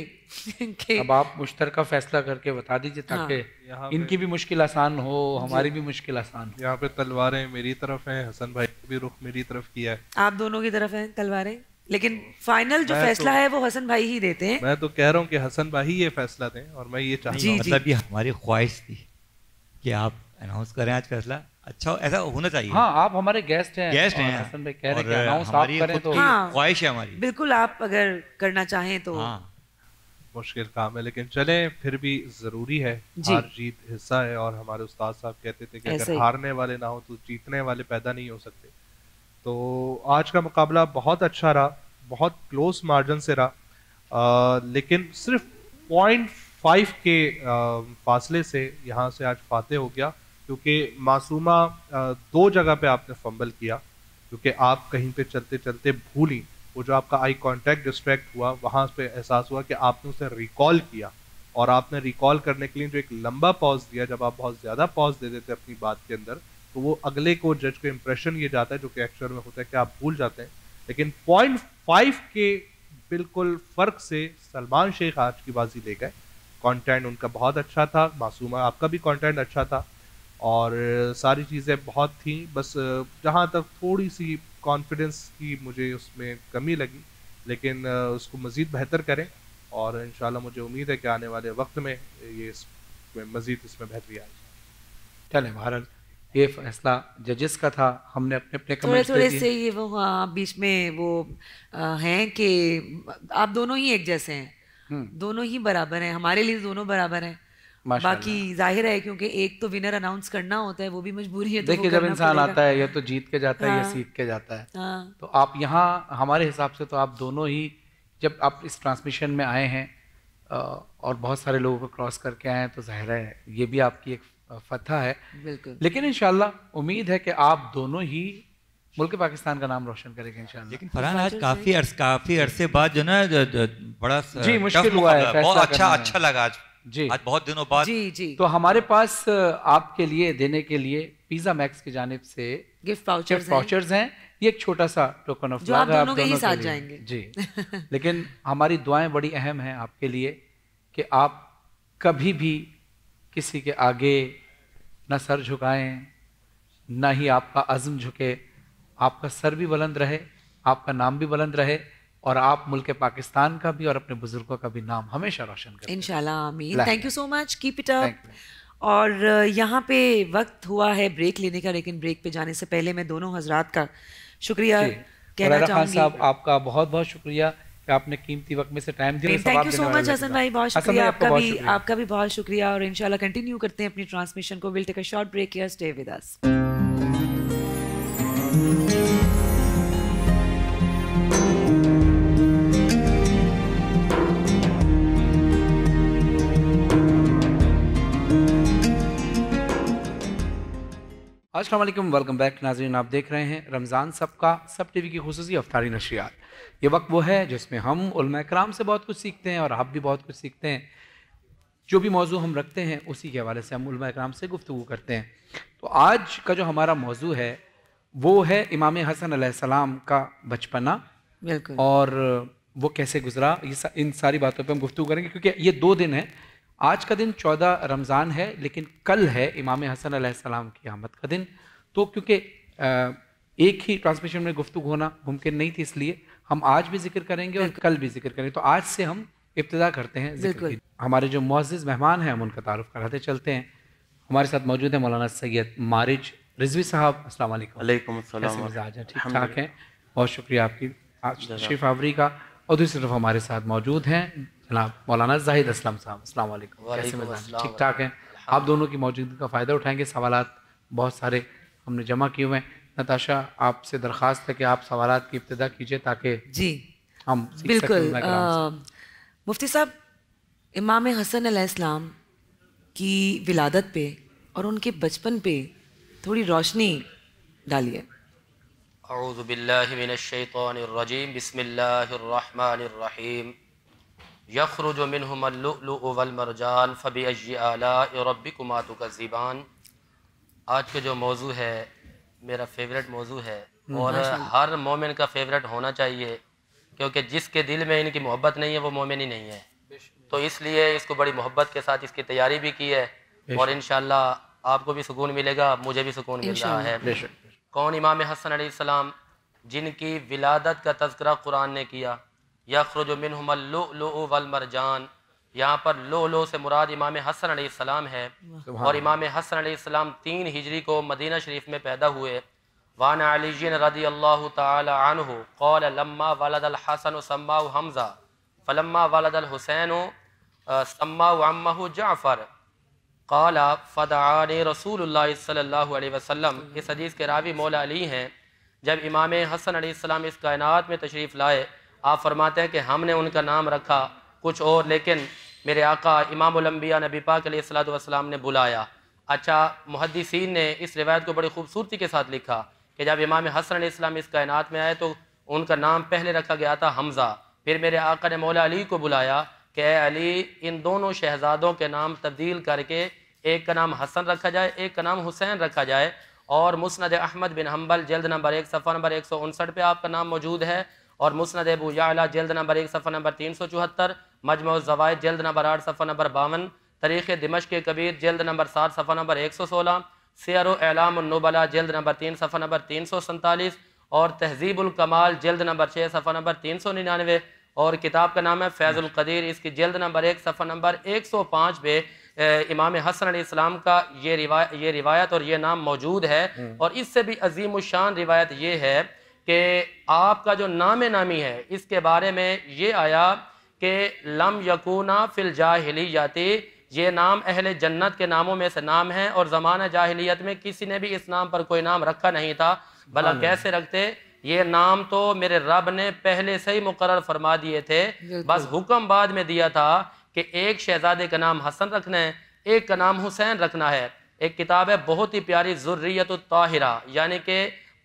कि अब आप मुश्तरका फैसला करके बता दीजिए ताकि इनकी भी मुश्किल आसान हो, हमारी भी मुश्किल आसान हो। यहाँ पे तलवारें मेरी तरफ हैं, हसन भाई ने भी रुख मेरी तरफ किया है। आप दोनों की तरफ हैं तलवारें, लेकिन फाइनल जो फैसला है वो हसन भाई ही देते हैं। मैं तो कह रहा हूँ कि हसन भाई ये फैसला दें और मैं ये चाहता हूँ। मतलब ये हमारी ख्वाहिश थी कि आप अनाउंस करें आज फैसला। अच्छा ऐसा होना चाहिए। हाँ, आप हमारे गेस्ट हैं। गेस्ट हैं हसन भाई कह रहे हैं कि अनाउंस आप करें तो ख्वाहिश है हमारी। बिल्कुल, आप अगर करना चाहें तो। मुश्किल काम है लेकिन चलें, फिर भी ज़रूरी है। हार जीत हिस्सा है और हमारे उस्ताद साहब कहते थे कि अगर हारने वाले ना हो तो जीतने वाले पैदा नहीं हो सकते। तो आज का मुकाबला बहुत अच्छा रहा, बहुत क्लोज मार्जिन से रहा, लेकिन सिर्फ 0.5 के फासले से यहाँ से आज फातेह हो गया, क्योंकि मासूमा 2 जगह पे आपने फंबल किया, क्योंकि आप कहीं पे चलते चलते भूली। वो जो आपका आई कांटेक्ट डिस्ट्रैक्ट हुआ, वहाँ पे एहसास हुआ कि आपने उसे रिकॉल किया, और आपने रिकॉल करने के लिए जो एक लंबा पॉज दिया, जब आप बहुत ज़्यादा पॉज दे देते अपनी बात के अंदर तो वो अगले को जज को इंप्रेशन ये जाता है, जो कि एक्चुअल में होता है कि आप भूल जाते हैं। लेकिन 0.5 के बिल्कुल फ़र्क से सलमान शेख आज की बाजी ले गए। कंटेंट उनका बहुत अच्छा था, मासूमा आपका भी कंटेंट अच्छा था और सारी चीज़ें बहुत थी। बस जहाँ तक थोड़ी सी कॉन्फिडेंस की मुझे उसमें कमी लगी, लेकिन उसको मज़ीद बेहतर करें और इंशाल्लाह मुझे उम्मीद है कि आने वाले वक्त में ये मज़ीद इसमें बेहतरी आएगी। चलें, बहरहाल ये फैसला जजेस का था, हमने अपने अपने कमेंट्स थोड़े से ये वो बीच में वो हैं कि आप दोनों ही एक जैसे हैं, दोनों ही बराबर हैं, हमारे लिए दोनों बराबर हैं। बाकी जाहिर है क्योंकि एक तो विनर अनाउंस करना होता है, वो भी मजबूरी है। देखिए, जब इंसान आता है या तो जीत के जाता है या सीख के जाता है। तो आप यहाँ हमारे हिसाब से तो आप दोनों ही, जब आप इस ट्रांसमिशन में आए हैं और बहुत सारे लोगों को क्रॉस करके आए हैं, तो जाहिर है ये भी आपकी एक फतह है। बिल्कुल। लेकिन इंशाल्लाह उम्मीद है कि आप दोनों ही मुल्क पाकिस्तान का नाम रोशन करेंगे इंशाल्लाह। लेकिन फरहान आज काफी अरसे बाद जो ना बड़ा जी मुश्किल हुआ है, बहुत अच्छा लगा आज जी, आज बहुत दिनों बाद। जी। तो हमारे पास आपके लिए देने के लिए पिज़्ज़ा मैक्स की जानिब से गिफ्ट वाउचर्स हैं। ये एक छोटा सा टोकन ऑफ लव है, आप दोनों के ही साथ जाएंगे जी। लेकिन हमारी दुआएं बड़ी अहम हैं आपके लिए कि आप कभी भी किसी के आगे न सर झुकाएं, न ही आपका अज़्म झुके। आपका सर भी बुलंद रहे, आपका नाम भी बुलंद रहे और आप मुल्क पाकिस्तान का भी और अपने बुजुर्गों का भी नाम हमेशा रोशन करें इंशाल्लाह। आमीन। Thank you so much, keep it up. और यहाँ पे वक्त हुआ है ब्रेक लेने का, लेकिन ब्रेक पे जाने से पहले मैं दोनों हजरात का शुक्रिया कहना चाहूँगी। साहब आपका बहुत बहुत शुक्रिया कि आपने कीमती वक्त में से टाइम दिया। Thank you so much Hasan भाई, बहुत शुक्रिया आपका भी बहुत शुक्रिया। और इंशाल्लाह कंटिन्यू करते हैं अपनी ट्रांसमिशन को। Will take a short break here, stay with us. अस्सलाम वालेकुम, वेलकम बैक नाज़रीन। आप देख रहे हैं रमज़ान सबका सब टीवी की खुसूसी अफ्तारी नशरियात। ये वक्त वो है जिसमें हम उलमा कराम से बहुत कुछ सीखते हैं और आप भी बहुत कुछ सीखते हैं। जो भी मौजू हम रखते हैं उसी के हवाले से हम उलमा कराम से गुफ्तगू करते हैं। तो आज का जो हमारा मौजू है वो है इमाम हसन अलैहिस्सलाम का बचपना और वो कैसे गुजरा। इन सारी बातों पर हम गुफ्तगू करेंगे क्योंकि ये 2 दिन हैं। आज का दिन 14 रमज़ान है, लेकिन कल है इमाम हसन अलैहिस्सलाम की आमद का दिन। तो क्योंकि एक ही ट्रांसमिशन में गुफ्तगू होना मुमकिन नहीं थी, इसलिए हम आज भी जिक्र करेंगे और कल भी जिक्र करेंगे। तो आज से हम इब्तिदा करते हैं जिक्र की। हमारे जो मुअज़्ज़िज़ मेहमान हैं हम उनका तारुफ कराते चलते हैं। हमारे साथ मौजूद है मौलाना सैयद मारिज रिजवी साहब। अस्सलाम वालेकुम। वालेकुम अस्सलाम। कैसे मिजाज हैं? ठीक ठाक हैं, बहुत शुक्रिया आपकी शरीफ आवरी का, और दूसरी तरफ हमारे साथ मौजूद हैं जनाब मौलाना जाहिद असलम साहब। अस्सलाम वालेकुम, कैसे मिजाज? ठीक ठाक हैं? आप दोनों की मौजूदगी का फ़ायदा उठाएंगे। सवालात बहुत सारे हमने जमा किए हुए हैं। नताशा, आपसे दरख्वास्त है कि आप सवालात की इब्तिदा कीजिए ताकि जी हम बिल्कुल। मुफ्ती साहब, इमाम हसन अलैहिस्सलाम की विलादत पे और उनके बचपन पे थोड़ी रोशनी डालिए। अऊज़ु बिल्लाहि मिनश शैतानिर रजीम, बिस्मिल्लाहिर रहमानिर रहीम। यख़रुजु मिनहुमुल लुअलुअ वल मरजान फ़बिअय्यि आलाइ रब्बिकुमा तुकज़्ज़िबान। आज का जो मौजू है मेरा फेवरेट मौजू है और हर मोमिन का फेवरेट होना चाहिए, क्योंकि जिसके दिल में इनकी मोहब्बत नहीं है वो मोमिन ही नहीं है। तो इसलिए इसको बड़ी मोहब्बत के साथ इसकी तैयारी भी की है और इंशाअल्लाह आपको भी सुकून मिलेगा, मुझे भी सुकून मिल रहा है। कौन? इमाम हसन अलैहिस्सलाम, जिनकी विलादत का तज़किरा कुरान ने किया। यख़रुजु मिनहुमुल लुअलुअ वल मरजान, यहाँ पर लो से मुराद इमाम हसन अलैहिस्सलाम है। और इमाम हसन अलैहिस्सलाम 3 हिजरी को मदीना शरीफ में पैदा हुए। वान अली रज़ियल्लाहु तआला अन्हु क़ाल लम्मा वलदल हसन सम्माहु हमज़ा फलम्मा वलदल हुसैन सम्माहु अम्महु जाफ़र क़ाल फ़दआनी रसूलुल्लाह सल्लल्लाहु अलैहि वसल्लम। इस हदीस के रावी मौला अली हैं। जब इमाम हसन अलैहिस्सलाम इस कायनात में तशरीफ़ लाए, आप फरमाते हैं कि हमने उनका नाम रखा कुछ और, लेकिन मेरे आका इमामुल अंबिया नबी पाक अलैहिस्सलातु वस्सलाम ने बुलाया। अच्छा, मुहद्दिसीन ने इस रिवायत को बड़ी खूबसूरती के साथ लिखा कि जब इमाम हसन अलैहिस्सलाम इस कायनात में आए तो उनका नाम पहले रखा गया था हमज़ा। फिर मेरे आका ने मौला अली को बुलाया कि अली, इन दोनों शहजादों के नाम तब्दील करके एक का नाम हसन रखा जाए, एक का नाम हुसैन रखा जाए। और मुस्नद अहमद बिन हम्बल जल्द नंबर 1 सफ़ा नंबर 159 पे आपका नाम मौजूद है। और मुस्नद अबू याला जल्द नंबर 1 सफ़ा नंबर 374, मजमू ज़वाइद जल्द नंबर 8 सफ़ा नंबर 52, तारीख़ दिमश्क कबीर जल्द नंबर 7 सफ़ा नंबर 116, सियर एलाम नुबला जल्द नंबर 3 सफ़ा नंबर 347 और तहज़ीबुल कमाल जल्द नंबर 6 सफ़ा नंबर 399। और किताब का नाम है फैज़ुल क़दीर, इसकी जल्द नंबर 1 सफ़ा नंबर 105 पे इमाम हसन अलैहिस्सलाम का ये रिवायत और ये नाम मौजूद है। और इससे भी अजीम शान रिवायत ये है कि आपका जो नाम नामी है इसके बारे में ये आया कि लम यकूना फिल जाहिलियती, ये नाम अहले जन्नत के नामों में से नाम है और ज़माना जाहिलियत में किसी ने भी इस नाम पर कोई नाम रखा नहीं था। भला कैसे रखते? ये नाम तो मेरे रब ने पहले से ही मुकर्रर फरमा दिए थे, बस हुक्म बाद में दिया था कि एक शहजादे का नाम हसन रखना है, एक का नाम हुसैन रखना है। एक किताब है बहुत ही प्यारी, ज़ुर्रियतुत ताहिरा, यानी कि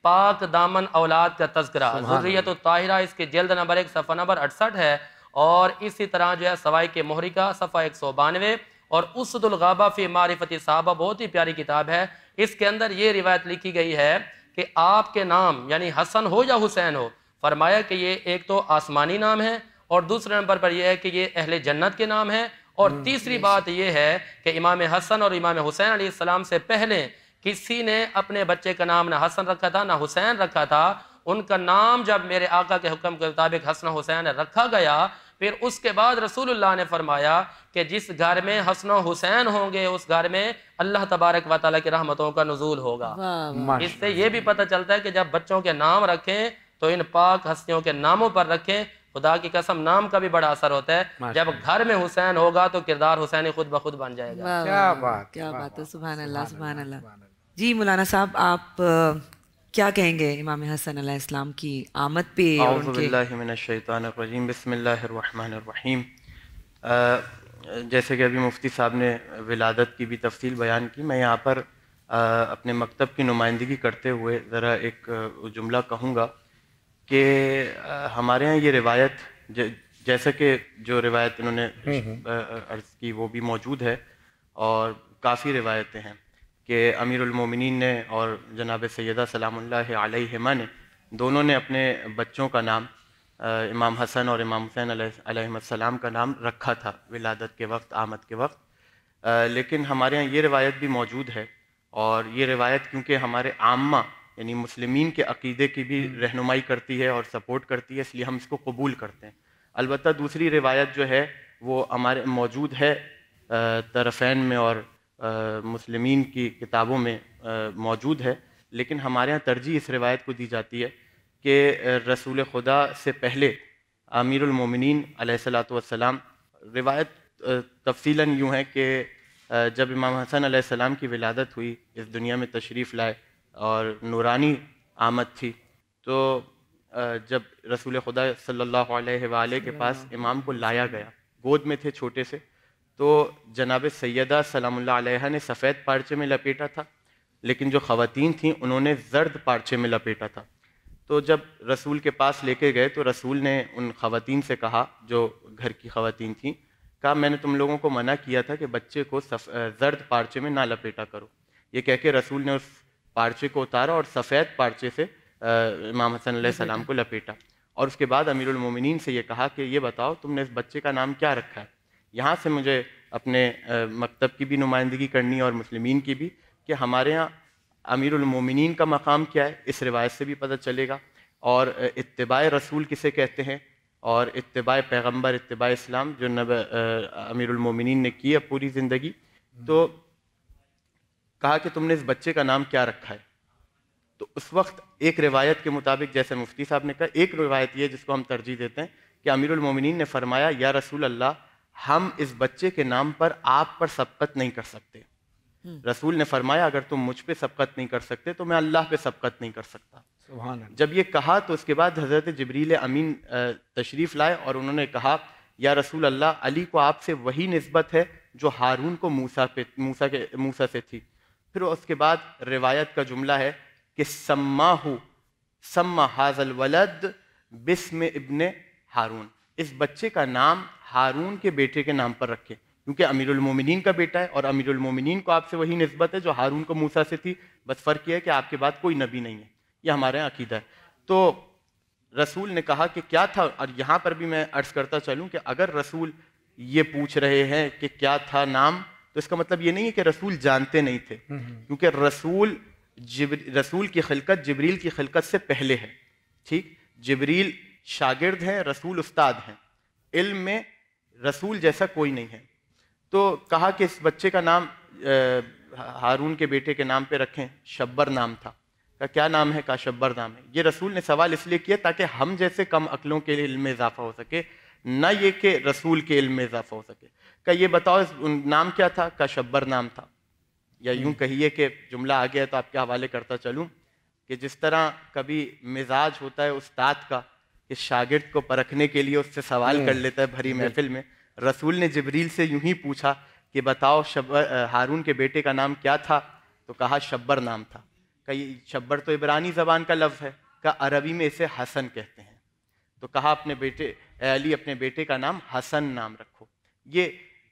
पाक दामन औलाद का तज़किरा, ज़ुर्रियतुत ताहिरा, इसके जल्द नंबर 1 सफ़ा नंबर 68 है। और इसी तरह जो है सवाई के मोहरिका सफ़ा 192 और उसदुल गाबा फ़ी मारिफती साहबा, बहुत ही प्यारी किताब है। इसके अंदर ये रिवायत लिखी गई है कि आपके नाम यानी हसन हो या हुसैन हो, फरमाया कि ये एक तो आसमानी नाम है और दूसरे नंबर पर यह है कि ये अहले जन्नत के नाम है। और तीसरी बात यह है कि इमाम हसन और इमाम हुसैन अलैहिस्सलाम से पहले किसी ने अपने बच्चे का नाम ना हसन रखा था ना हुसैन रखा था। उनका नाम जब मेरे आका के हुक्म के मुताबिक हसन हुसैन रखा गया, फिर उसके बाद रसूलुल्लाह ने फरमाया कि जिस घर में हसन हुसैन होंगे उस घर में अल्लाह तबारक व तआला की रहमतों का नुज़ूल होगा। इससे ये भी पता चलता है कि जब बच्चों के नाम रखें तो इन पाक हस्तियों के नामों पर रखें। खुदा की कसम, नाम का भी बड़ा असर होता है। जब घर में हुसैन होगा तो किरदार हुसैनी खुद ब खुद बन जाएगा। क्या बात है, सुभान अल्लाह, सुभान अल्लाह। जी मौलाना साहब, आप क्या कहेंगे इमाम हसन अलैहिस्सलाम की आमद पे? औज़ु बिल्लाहि मिनश शैतानिर रजीम, बिस्मिल्लाहिर रहमानिर रहीम। जैसे कि अभी मुफ्ती साहब ने विलादत की भी तफसील बयान की, मैं यहाँ पर अपने मकतब की नुमाइंदगी करते हुए ज़रा एक जुमला कहूँगा कि हमारे यहाँ ये रिवायत जैसे कि जो रिवायत इन्होंने अर्ज़ की वो भी मौजूद है और काफ़ी रिवायतें हैं कि अमीरुल मोमिनीन ने और जनाब सैयदा सलामुल्लाह अलैहिमा ने दोनों ने अपने बच्चों का नाम इमाम हसन और इमाम हुसैन अलैहिस्सलाम का नाम रखा था विलादत के वक्त, आमद के वक्त। लेकिन हमारे यहाँ ये रिवायत भी मौजूद है और ये रिवायत क्योंकि हमारे आम्मा यानी मुस्लिमीन के अक़ीदे की भी रहनुमाई करती है और सपोर्ट करती है, इसलिए हम इसको कबूल करते हैं। अलबत्ता दूसरी रिवायत जो है वो हमारे मौजूद है तरफ़ैन में और मुस्लिमीन की किताबों में मौजूद है, लेकिन हमारे यहाँ तरजीह इस रिवायत को दी जाती है कि रसूल खुदा से पहले अमीरुल मोमिनीन अलैहिस्सलातु वस्सलाम, रिवायत तफसीलन यूँ है कि जब इमाम हसन अलैहिस्सलाम की विलादत हुई, इस दुनिया में तशरीफ़ लाए और नूरानी आमद थी, तो जब रसूल खुदा सल्लल्लाहु अलैहि वाले के पास इमाम को लाया गया, गोद में थे छोटे से, तो जनाब सैयदा सलामुल्लाह अलैहा ने सफ़ेद पारचे में लपेटा था, लेकिन जो ख़वातीन थीं उन्होंने ज़र्द पारचे में लपेटा था। तो जब रसूल के पास लेके गए तो रसूल ने उन ख़वातीन से कहा, जो घर की ख़वातीन थीं, कहा मैंने तुम लोगों को मना किया था कि बच्चे को ज़र्द पारचे में ना लपेटा करो। ये कह के रसूल ने उस पारचे को उतारा और सफ़ेद पारचे से इमाम हसन अलैहिस्सलाम को लपेटा, और उसके बाद अमीरुल मोमिनीन से ये कहा कि ये बताओ तुमने इस बच्चे का नाम क्या रखा है। यहाँ से मुझे अपने मकतब की भी नुमाइंदगी करनी है और मुस्लिमीन की भी, कि हमारे यहाँ अमीरुल मोमिनीन का मकाम क्या है, इस रिवायत से भी पता चलेगा। और इत्तिबाए रसूल किसे कहते हैं, और इत्तिबाए पैगम्बर, इत्तिबाए इस्लाम जो अमीरुल मोमिनीन ने की है पूरी ज़िंदगी। तो कहा कि तुमने इस बच्चे का नाम क्या रखा है। तो उस वक्त एक रिवायत के मुताबिक, जैसे मुफ्ती साहब ने कहा, एक रिवायत ये जिसको हम तरजीह देते हैं कि अमीरुल मोमिनीन ने फरमाया, या रसूल अल्लाह, हम इस बच्चे के नाम पर आप पर सबकत नहीं कर सकते। रसूल ने फरमाया, अगर तुम मुझ पे सबकत नहीं कर सकते तो मैं अल्लाह पे सबकत नहीं कर सकता। सुभान अल्लाह। जब ये कहा तो उसके बाद हज़रत जिब्रील अमीन तशरीफ़ लाए और उन्होंने कहा, या रसूल अल्लाह, अली को आपसे वही निस्बत है जो हारून को मूसा से थी। फिर उसके बाद रिवायत का जुमला है कि सम्मा हाज़ल वलद बिस्म इब्ने हारून, इस बच्चे का नाम हारून के बेटे के नाम पर रखे, क्योंकि अमीरुल मोमिनीन का बेटा है और अमीरुल मोमिनीन को आपसे वही निस्बत है जो हारून को मूसा से थी। बस फ़र्क यह है कि आपके बाद कोई नबी नहीं है। ये हमारे यहाँ अकीदा है। तो रसूल ने कहा कि क्या था, और यहाँ पर भी मैं अर्ज़ करता चलूँ कि अगर रसूल ये पूछ रहे हैं कि क्या था नाम, तो इसका मतलब ये नहीं है कि रसूल जानते नहीं थे, क्योंकि रसूल की खिलकत जिब्रील की खिलकत से पहले है। ठीक, जिब्रील शागिर्द हैं, रसूल उस्ताद हैं, इल्म में रसूल जैसा कोई नहीं है। तो कहा कि इस बच्चे का नाम हारून के बेटे के नाम पे रखें, शब्बर नाम था। का क्या नाम है? का शब्बर नाम है। ये रसूल ने सवाल इसलिए किया ताकि हम जैसे कम अक्लों के लिए इल्म में इजाफा हो सके, न ये कि रसूल के इल्म में इजाफा हो सके। का ये बताओ नाम क्या था? का शब्बर नाम था। या यूं कहिए कि जुमला आ गया तो आपके हवाले करता चलूं कि जिस तरह कभी मिजाज होता है उस्ताद का कि शागिर्द को परखने के लिए उससे सवाल कर लेता है भरी महफिल में, रसूल ने जिब्रील से यूं ही पूछा कि बताओ हारून के बेटे का नाम क्या था? तो कहा शब्बर नाम था। का ये शब्बर तो इब्रानी ज़बान का लफ्ज़ है, का अरबी में इसे हसन कहते हैं। तो कहा अपने बेटे अली, अपने बेटे का नाम हसन नाम रखो। ये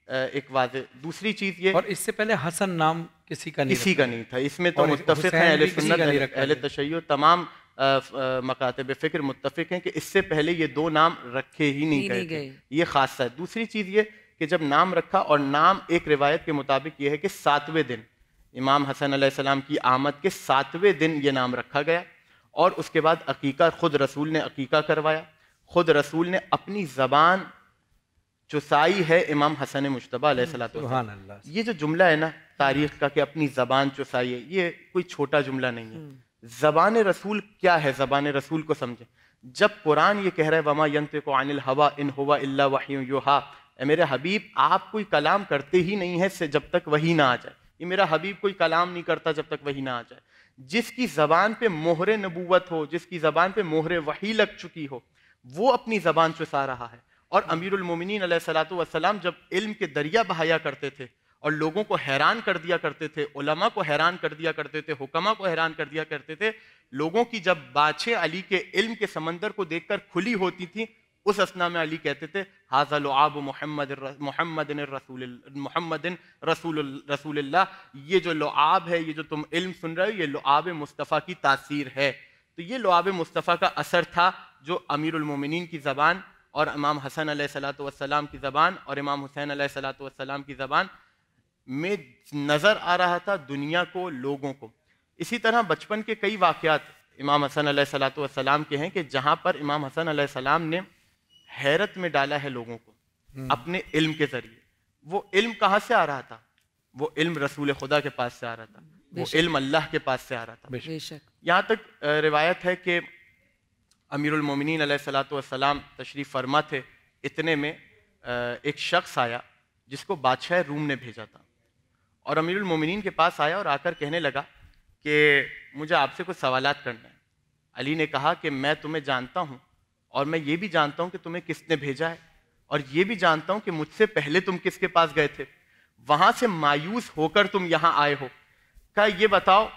एक वाज़े। दूसरी चीज़ ये, और इससे पहले हसन नाम किसी का नहीं था। इसमें तो मुत्तफ़िक़ हैं अहले सुन्नत, अहले तशय्युअ, तमाम मकातिब फ़िक्र मुत्तफ़िक़ हैं कि इससे पहले ये दो नाम रखे ही नहीं गए थे। ये ख़ासा है। दूसरी चीज़ ये कि जब नाम रखा, और नाम एक रिवायत के मुताबिक ये है कि 7वें दिन इमाम हसन अलैहिस्सलाम की आमद के 7वें दिन ये नाम रखा गया। और उसके बाद अकीका, खुद रसूल ने अकीका करवाया, खुद रसूल ने अपनी ज़बान चुसाई है इमाम हसन मुज्तबा अलैहिस्सलाम। ये जो जुमला है ना तारीख़ का कि अपनी ज़बान चुसाई है, ये कोई छोटा जुमला नहीं है। ज़बान रसूल क्या है, ज़बान रसूल को समझें। जब कुरान ये कह रहा है वमा यंतिक़ु अनिल हवा इन हुवा इल्ला वह्युन युहा, मेरे हबीब आप कोई कलाम करते ही नहीं है जब तक वही ना आ जाए। ये मेरा हबीब कोई कलाम नहीं करता जब तक वही ना आ जाए। जिसकी ज़बान पे मोहरे नबूवत हो, जिसकी ज़बान पे मोहरे वही लग चुकी हो, वो अपनी ज़बान चुसा रहा है। और अमीरुल मोमिनीन अलैहिस्सलातु वस्सलाम जब इल्म के दरिया बहाया करते थे और लोगों को हैरान कर दिया करते थे, उलमा को हैरान कर दिया करते थे, हुक्मा को हैरान कर दिया करते थे, लोगों की जब बाछें अली के इल्म के समंदर को देखकर खुली होती थी, उस असना में अली कहते थे हाज़ा लुआब मुहम्मदिन रसूलुल्लाह, ये जो लुआब है, ये जो तुम इल्म सुन रहे हो, ये लुआब मुस्तफ़ा की तासीर है। तो ये लुआब मुस्तफ़ा का असर था जो अमीरुल मोमिनीन की ज़बान और इमाम हसन अलैहिस्सलातु वस्सलाम की ज़बान और इमाम हुसैन अलैहिस्सलातु वस्सलाम की ज़बान में नज़र आ रहा था दुनिया को, लोगों को। इसी तरह बचपन के कई वाक़यात इमाम हसन अलैहिस्सलातु वस्सलाम के हैं कि जहाँ पर इमाम हसन अलैहिस्सलाम ने हैरत में डाला है लोगों को अपने इल्म के ज़रिए। वो इल्म कहाँ से आ रहा था? वो इल्म रसूल खुदा के पास से आ रहा था, वो इल्म अल्लाह के पास से आ रहा था। यहाँ तक रिवायत है कि अमीरुल मोमिनीन अलैहिस्सलातु वस्सलाम तशरीफ़ फरमा थे, इतने में एक शख्स आया जिसको बादशाह रूम ने भेजा था, और अमीरुल मोमिनीन के पास आया और आकर कहने लगा कि मुझे आपसे कुछ सवालात करना है। अली ने कहा कि मैं तुम्हें जानता हूँ और मैं ये भी जानता हूँ कि तुम्हें किसने भेजा है, और ये भी जानता हूँ कि मुझसे पहले तुम किसके पास गए थे, वहाँ से मायूस होकर तुम यहाँ आए हो। कहा ये बताओ,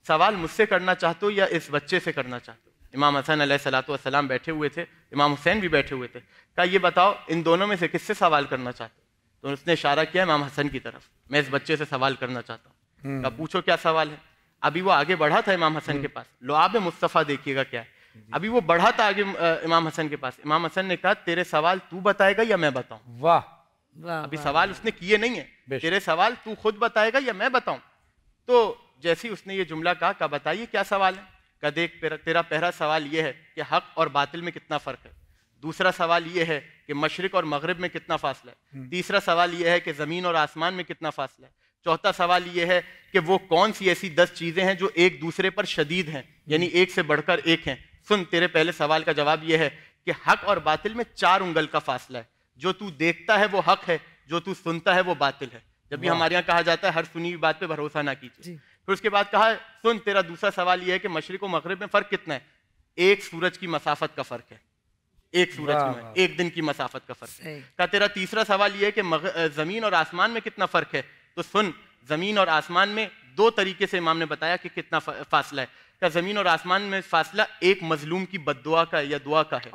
सवाल मुझसे करना चाहते हो या इस बच्चे से करना चाहते हो? इमाम हसन अलैहिस्सलातु वस्सलाम बैठे हुए थे, इमाम हुसैन भी बैठे हुए थे। कहा ये बताओ, इन दोनों में से किससे सवाल करना चाहते हो? तो उसने इशारा किया इमाम हसन की तरफ, मैं इस बच्चे से सवाल करना चाहता हूँ। कहा पूछो क्या सवाल है। अभी वो आगे बढ़ा था इमाम हसन के पास, लुआब मुस्तफ़ा देखिएगा क्या है। अभी वो बढ़ा था आगे इमाम हसन के पास, इमाम हसन ने कहा तेरे सवाल तू बताएगा या मैं बताऊं? वाह, अभी सवाल उसने किए नहीं है, तेरे सवाल तू खुद बताएगा या मैं बताऊं? तो जैसे ही उसने ये जुमला कहा बताइए क्या सवाल है। कहा देख तेरा पहला सवाल ये है कि हक और बातिल में कितना फर्क है, दूसरा सवाल ये है कि मशरिक और मगरिब में कितना फासला है, तीसरा सवाल ये है कि ज़मीन और आसमान में कितना फासला है, चौथा सवाल ये है कि वो कौन सी ऐसी 10 चीज़ें हैं जो एक दूसरे पर शदीद हैं, यानी एक से बढ़कर एक हैं। सुन, तेरे पहले सवाल का जवाब ये है कि हक और बातिल में 4 उंगल का फासला है, जो तू देखता है वो हक है, जो तू सुनता है वो बातिल है। जब भी हमारे यहाँ कहा जाता है हर सुनी हुई बात पे भरोसा ना कीजिए। फिर उसके बाद कहा सुन, तेरा दूसरा सवाल ये है कि मशरिक और मगरिब में फ़र्क कितना है? एक सूरज की मसाफत का फ़र्क है, एक सूरज में एक दिन की मसाफत का फ़र्क है। कहा तेरा तीसरा सवाल ये है कि ज़मीन और आसमान में कितना फ़र्क है? तो सुन, ज़मीन और आसमान में 2 तरीके से इमाम ने बताया कि कितना फासला है। क्या ज़मीन और आसमान में फासला एक मजलूम की बद्दुआ का या दुआ का है,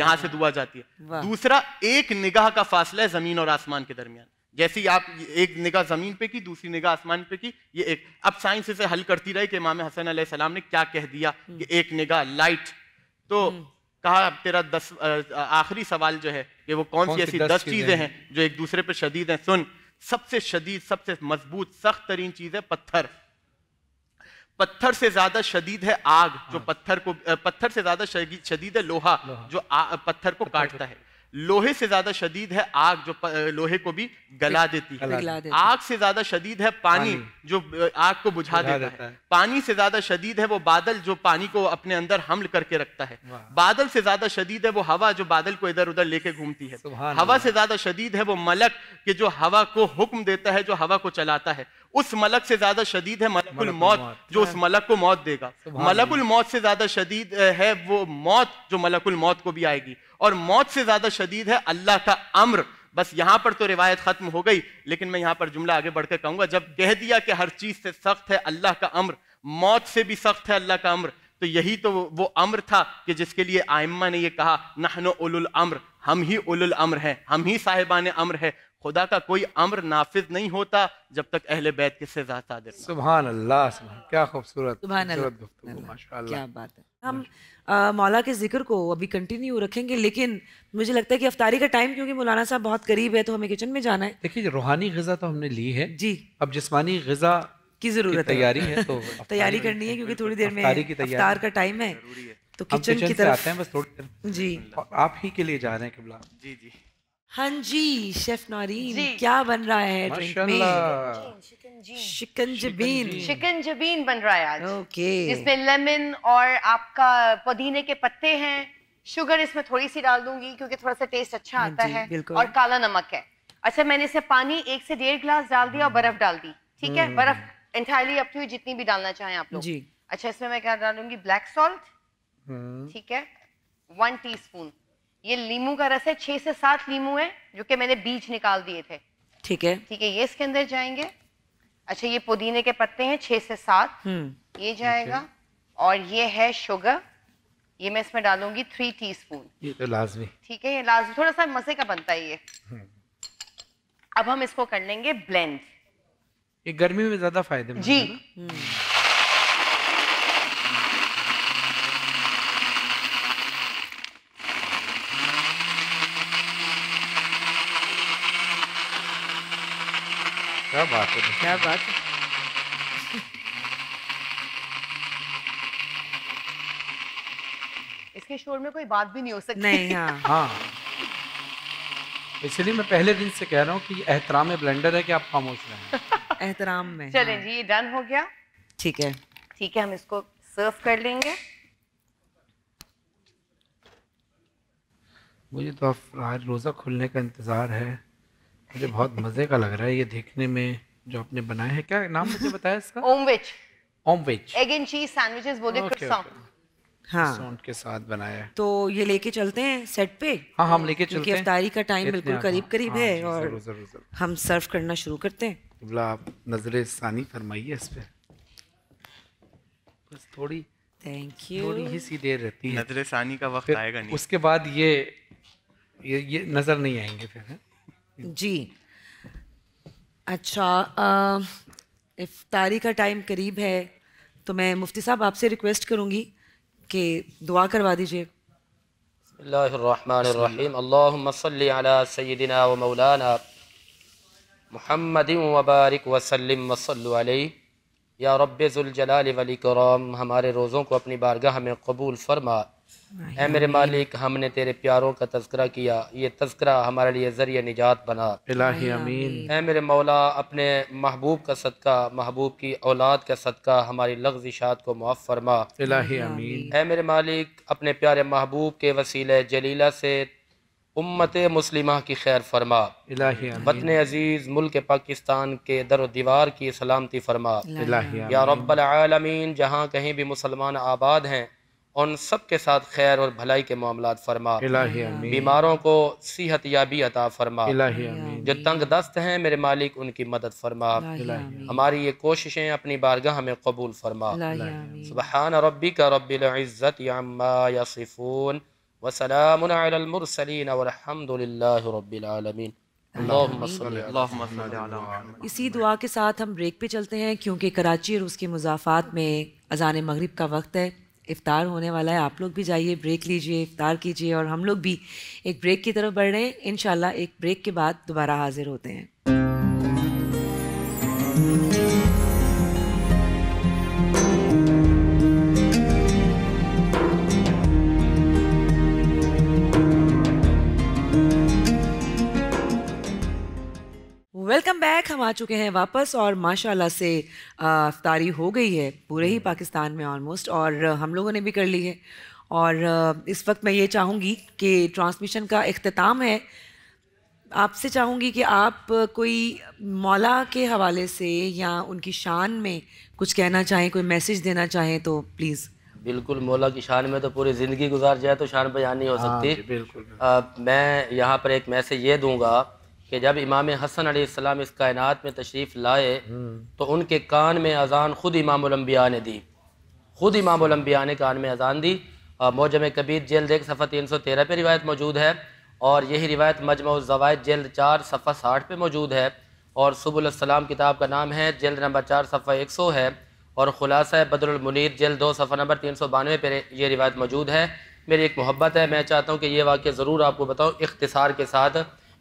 यहाँ से दुआ जाती है। दूसरा एक निगाह का फासला है ज़मीन और आसमान के दरमियान। जैसे ही आप एक निगाह ज़मीन पे की, दूसरी निगाह आसमान पे की, ये एक। अब साइंस इसे हल करती रही कि इमाम हसन अलैहिस्सलाम ने क्या कह दिया कि एक निगाह लाइट। तो कहा तेरा आखिरी सवाल जो है कि वो कौन सी ऐसी 10 चीज़ें हैं जो एक दूसरे पे शदीद हैं। सुन, सबसे शदीद, सबसे मजबूत, सख्त तरीन चीज़ है पत्थर। पत्थर से ज्यादा शदीद है आग, जो पत्थर से ज्यादा शदीद है लोहा, जो पत्थर को काटता है। लोहे से ज्यादा शदीद है आग, जो लोहे को भी गला देती है। आग से ज्यादा शदीद है पानी, जो आग को बुझा देता है। पानी से ज्यादा शदीद है वो बादल, जो पानी को अपने अंदर हमल करके रखता है। बादल से ज्यादा शदीद है वो हवा, जो बादल को इधर उधर लेके घूमती है। हवा से ज्यादा शदीद है वो मलक, कि जो हवा को हुक्म देता है, जो हवा को चलाता है। उस मलक से ज्यादा शदीद है मलकुल मौत, जो उस मलक को मौत देगा। मलकुल मौत से ज्यादा शदीद है वो मौत, जो मलकुल मौत को भी आएगी। और मौत से ज्यादा शदीद है अल्लाह का अम्र। बस यहाँ पर तो रिवायत खत्म हो गई, लेकिन मैं यहाँ पर जुमला आगे बढ़कर कहूंगा, जब कह दिया कि हर चीज से सख्त है अल्लाह का अम्र, मौत से भी सख्त है अल्लाह का अम्र, तो यही तो वो अम्र था कि जिसके लिए आइम्मा ने ये कहा नहनु उलुल अम्र, हम ही उलुल अम्र हैं, हम ही साहिबान अम्र है। खुदा का कोई अम्र नाफिज नहीं होता जब तक अहले बैत के से सादिर। सुभान अल्लाह, क्या खूबसूरत, क्या बात है। हम मौला के जिक्र को अभी कंटिन्यू रखेंगे, लेकिन मुझे लगता है कि अफ्तारी का टाइम, क्योंकि मौलाना साहब बहुत करीब है, तो हमें किचन में जाना है। देखिए, रूहानी ग़िज़ा तो हमने ली है जी, अब जिस्मानी ग़िज़ा की जरूरत तैयारी है, तो तैयारी करनी है, क्योंकि थोड़ी देर में अफ्तार का टाइम है। तो किचन की तरफ आते हैं बस थोड़ी जी, आप ही के लिए जा रहे हैं किबला। जी जी, हाँ जी शेफ नौरीन, क्या बन रहा है ड्रिंक में? शिकंजबीन बन रहा है आज। ओके, इसमें लेमन और आपका पुदीने के पत्ते हैं। शुगर इसमें थोड़ी सी डाल दूंगी क्योंकि थोड़ा सा टेस्ट अच्छा आता है, और काला नमक है। अच्छा, मैंने इसमें पानी 1 से 1.5 गिलास डाल दिया और बर्फ डाल दी। ठीक है, बर्फ एंटायरली अप टू यू, जितनी भी डालना चाहें आप लोग। अच्छा, इसमें मैं क्या डालूंगी? ब्लैक सॉल्ट, ठीक है, 1 टीस्पून। ये लीमू का रस है, 6 से 7 लीमू है, जो कि मैंने बीज निकाल दिए थे। ठीक है, ठीक है, ये इसके अंदर जाएंगे। अच्छा, ये पुदीने के पत्ते हैं 6 से 7, ये जाएगा। और ये है शुगर, ये मैं इसमें डालूंगी 3 टीस्पून। ये तो लाजमी, ठीक है, ये लाजमी, थोड़ा सा मजे का बनता है ये। अब हम इसको कर लेंगे ब्लेंड। ये गर्मी में ज्यादा फायदेमंद जी। क्या बात है, क्या बात है। इसके शोर में कोई बात भी नहीं हो सकती। नहीं, हाँ। इसलिए मैं पहले दिन से कह रहा हूँ कि एहतराम ब्लेंडर है कि आप खामोश रहें। एहतराम में। चलें जी, ये डन हो गया। ठीक है, ठीक है, हम इसको सर्व कर लेंगे। मुझे तो आज रोज़ा खुलने का इंतज़ार है। मुझे बहुत मज़े का लग रहा है ये देखने में जो आपने बनाया है। क्या नाम मुझे बताया इसका? ओमविच। ओमविच। एग एंड चीज सैंडविचेस बोले croissant। हाँ, croissant के साथ बनाया है। तो ये लेके चलते हैं सेट पे। हाँ, हम लेके चलते हैं। क्योंकि इफ्तारी का टाइम बिल्कुल करीब करीब है और ज़रूर। हम सर्व करना शुरू करते हैं। क़िबला आप नजर सानी फरमाइए इस पे। बस थोड़ी थैंक यू। थोड़ी ही सी देर रहती है। नजर सानी का वक्त आएगा नहीं। उसके बाद ये नजर नहीं आएंगे फिर, है? जी अच्छा, इफ्तारी का टाइम करीब है तो मैं मुफ्ती साहब आपसे रिक्वेस्ट करूंगी कि दुआ करवा दीजिए। बिस्मिल्लाहिर्रहमानिर्रहीम। अल्लाहुम्मा सल्ली अला सय्यिदिना व मौलाना मुहम्मदिन व बारिक व सल्लिम व सल्लु अलैहि या रब्बे ज़ुल जलाल वल इकराम। हमारे रोज़ों को अपनी बारगाह में कबूल फरमा। ऐ मेरे मालिक, हमने तेरे प्यारों का तज़किरा किया, ये तज़किरा हमारे लिए ज़रिए निजात बना। इलाही आमीन। ऐ मेरे मौला, अपने महबूब का सदका, महबूब की औलाद का सदका हमारी लग़्ज़िशात को मुअफ़्फ़ फरमा। इलाही आमीन। ऐ मेरे मालिक, अपने प्यारे महबूब के वसीले जलीला से उम्मत मुस्लिमा की खैर फरमा। इलाही आमीन। वतन अजीज़ मुल्क पाकिस्तान के दर दीवार की सलामती फरमा। इलाही या रब्बल आलमीन, जहाँ कहीं भी मुसलमान आबाद हैं उन सब के साथ खैर और भलाई के मामलात फरमा। इलाही आमीन। बीमारों को सेहत याबी अता फरमा। इलाही आमीन। जो तंग दस्त हैं मेरे मालिक, उनकी मदद फरमा। हमारी ये कोशिशें अपनी बारगाह में कबूल फरमा। सुब्हान रब्बिका रब्बिल इज़्ज़ति अम्मा यसिफून व सलामुन अलल मुरसलीन वल्हम्दुलिल्लाहि रब्बिल आलमीन। इसी दुआ के साथ हम ब्रेक पे चलते हैं क्योंकि कराची और उसके मुज़ाफ़ात में अज़ान मगरिब का वक्त है। इफ्तार होने वाला है। आप लोग भी जाइए, ब्रेक लीजिए, इफ्तार कीजिए और हम लोग भी एक ब्रेक की तरफ बढ़ रहे हैं। इंशाल्लाह एक ब्रेक के बाद दोबारा हाजिर होते हैं। Welcome back. हम आ चुके हैं वापस और माशाल्लाह से इफ्तारी हो गई है पूरे ही पाकिस्तान में ऑलमोस्ट, और हम लोगों ने भी कर ली है। और इस वक्त मैं ये चाहूँगी कि ट्रांसमिशन का इख्तिताम है। आपसे चाहूँगी कि आप कोई मौला के हवाले से या उनकी शान में कुछ कहना चाहें, कोई मैसेज देना चाहें तो प्लीज़। बिल्कुल, मौला की शान में तो पूरी ज़िंदगी गुजार जाए तो शान बयान नहीं हो सकती। बिल्कुल। मैं यहाँ पर एक मैसेज ये दूँगा कि जब इमाम हसन अलैहिस्सलाम इस कायनात में तशरीफ़ लाए तो उनके कान में अज़ान ख़ुद इमामुल अंबिया ने दी। ख़ुद इमामुल अंबिया ने कान में अज़ान दी। मौजम कबीर जल्द 1 सफ़ा 313 पे रिवायत मौजूद है और यही रिवायत मजमुअ ज़वाइद जल्द 4 सफ़ा 60 पे मौजूद है। और सुबुल सलाम किताब का नाम है, जल्द नंबर 4 सफ़ा 100 है। और ख़ुलासा बदरुल मुनीर जल्द 2 सफ़ा नंबर 392 पे ये रिवायत मौजूद है। मेरी एक मोहब्बत है, मैं चाहता हूँ कि ये वाक़या ज़रूर आपको बताऊँ इख्तिसार के साथ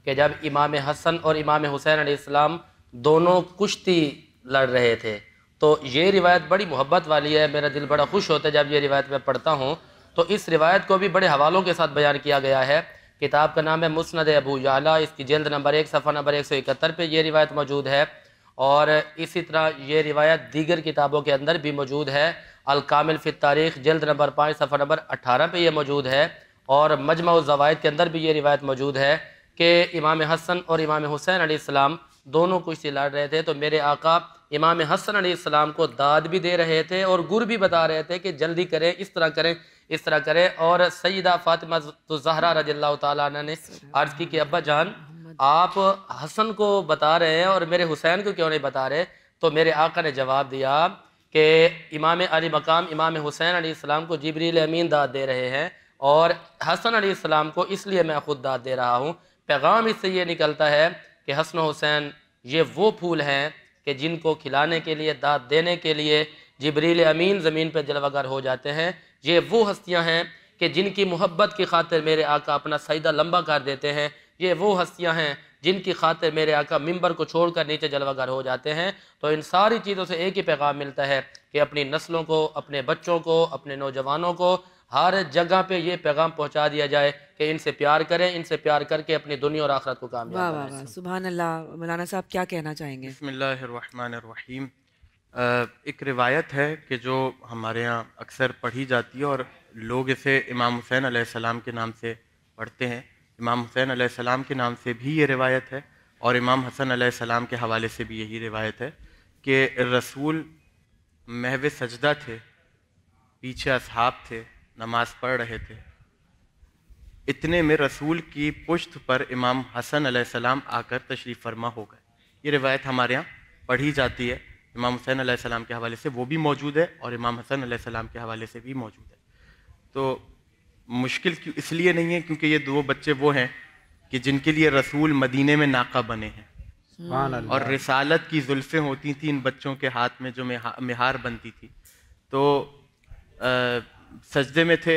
कि जब इमाम हसन और इमाम हुसैन अलैहिस्सलाम दोनों कुश्ती लड़ रहे थे तो ये रिवायत बड़ी मोहब्बत वाली है। मेरा दिल बड़ा खुश होता है जब ये रिवायत मैं पढ़ता हूँ। तो इस रिवायत को भी बड़े हवालों के साथ बयान किया गया है। किताब का नाम है मुस्नद अबू याला, इसकी जल्द नंबर 1 सफ़ा नंबर 171 पे ये रिवायत मौजूद है। और इसी तरह ये रिवायत दीगर किताबों के अंदर भी मौजूद है। अल कामिल फ़ी तारीख़ जल्द नंबर 5 सफ़ा नंबर 18 पे ये मौजूद है। और मजमुअ ज़वाइद के अंदर भी ये रिवायत मौजूद है कि इमाम हसन और इमाम हुसैन अलैहिस्सलाम दोनों कुश्ती लड़ रहे थे तो मेरे आका इमाम हसन अलैहिस्सलाम को दाद भी दे रहे थे और गुर भी बता रहे थे कि जल्दी करें, इस तरह करें, इस तरह करें। और सैयदा फातिमा ज़हरा रज़ियल्लाहु ताला अन्हा ने अर्ज़ की कि अब्बा जान, आप हसन को बता रहे हैं और मेरे हुसैन को क्यों नहीं बता रहे? तो मेरे आका ने जवाब दिया कि इमाम अली मकाम इमाम हुसैन अलैहिस्सलाम को जिब्रील अमीन दाद दे रहे हैं और हसन अलैहिस्सलाम को इसलिए मैं खुद दाद दे रहा हूँ। पैगाम इससे ये निकलता है कि हसन हुसैन ये वो फूल हैं कि जिनको खिलाने के लिए, दाद देने के लिए जिब्रील अमीन ज़मीन पर जलवागर हो जाते हैं। ये वो हस्तियां हैं कि जिनकी मोहब्बत की खातिर मेरे आका अपना सईदा लंबा कर देते हैं। ये वो हस्तियां हैं जिनकी खातिर मेरे आका मिंबर को छोड़कर नीचे जलवागर हो जाते हैं। तो इन सारी चीज़ों से एक ही पैगाम मिलता है कि अपनी नस्लों को, अपने बच्चों को, अपने नौजवानों को हर जगह पे ये पैगाम पहुंचा दिया जाए कि इनसे प्यार करें, इनसे प्यार करके अपनी दुनिया और आखिरत को कामयाब बनाएं। सुभान अल्लाह। मौलाना साहब क्या कहना चाहेंगे? बिस्मिल्लाहिर्रहमानिर्रहीम। एक रिवायत है कि जो हमारे यहाँ अक्सर पढ़ी जाती है और लोग इसे इमाम हुसैन अलैहिस्सलाम के नाम से पढ़ते हैं इमाम हुसैन अलैहिस्सलाम के नाम से भी ये रिवायत है और इमाम हसन अलैहिस्सलाम के हवाले से भी यही रिवायत है कि रसूल महव सजदा थे, पीछे असहाब थे, नमाज पढ़ रहे थे। इतने में रसूल की पुश्त पर इमाम हसन अलैहिस्सलाम आकर तशरीफ़ फरमा हो गए। ये रिवायत हमारे यहाँ पढ़ी जाती है, इमाम हुसैन अलैहिस्सलाम के हवाले से वो भी मौजूद है और इमाम हसन अलैहिस्सलाम के हवाले से भी मौजूद है। तो मुश्किल क्यों इसलिए नहीं है क्योंकि ये दो बच्चे वो हैं कि जिनके लिए रसूल मदीने में नाका बने हैं और रिसालत की जुल्फ़ें होती थी इन बच्चों के हाथ में जो मिहार बनती थी। तो सजदे में थे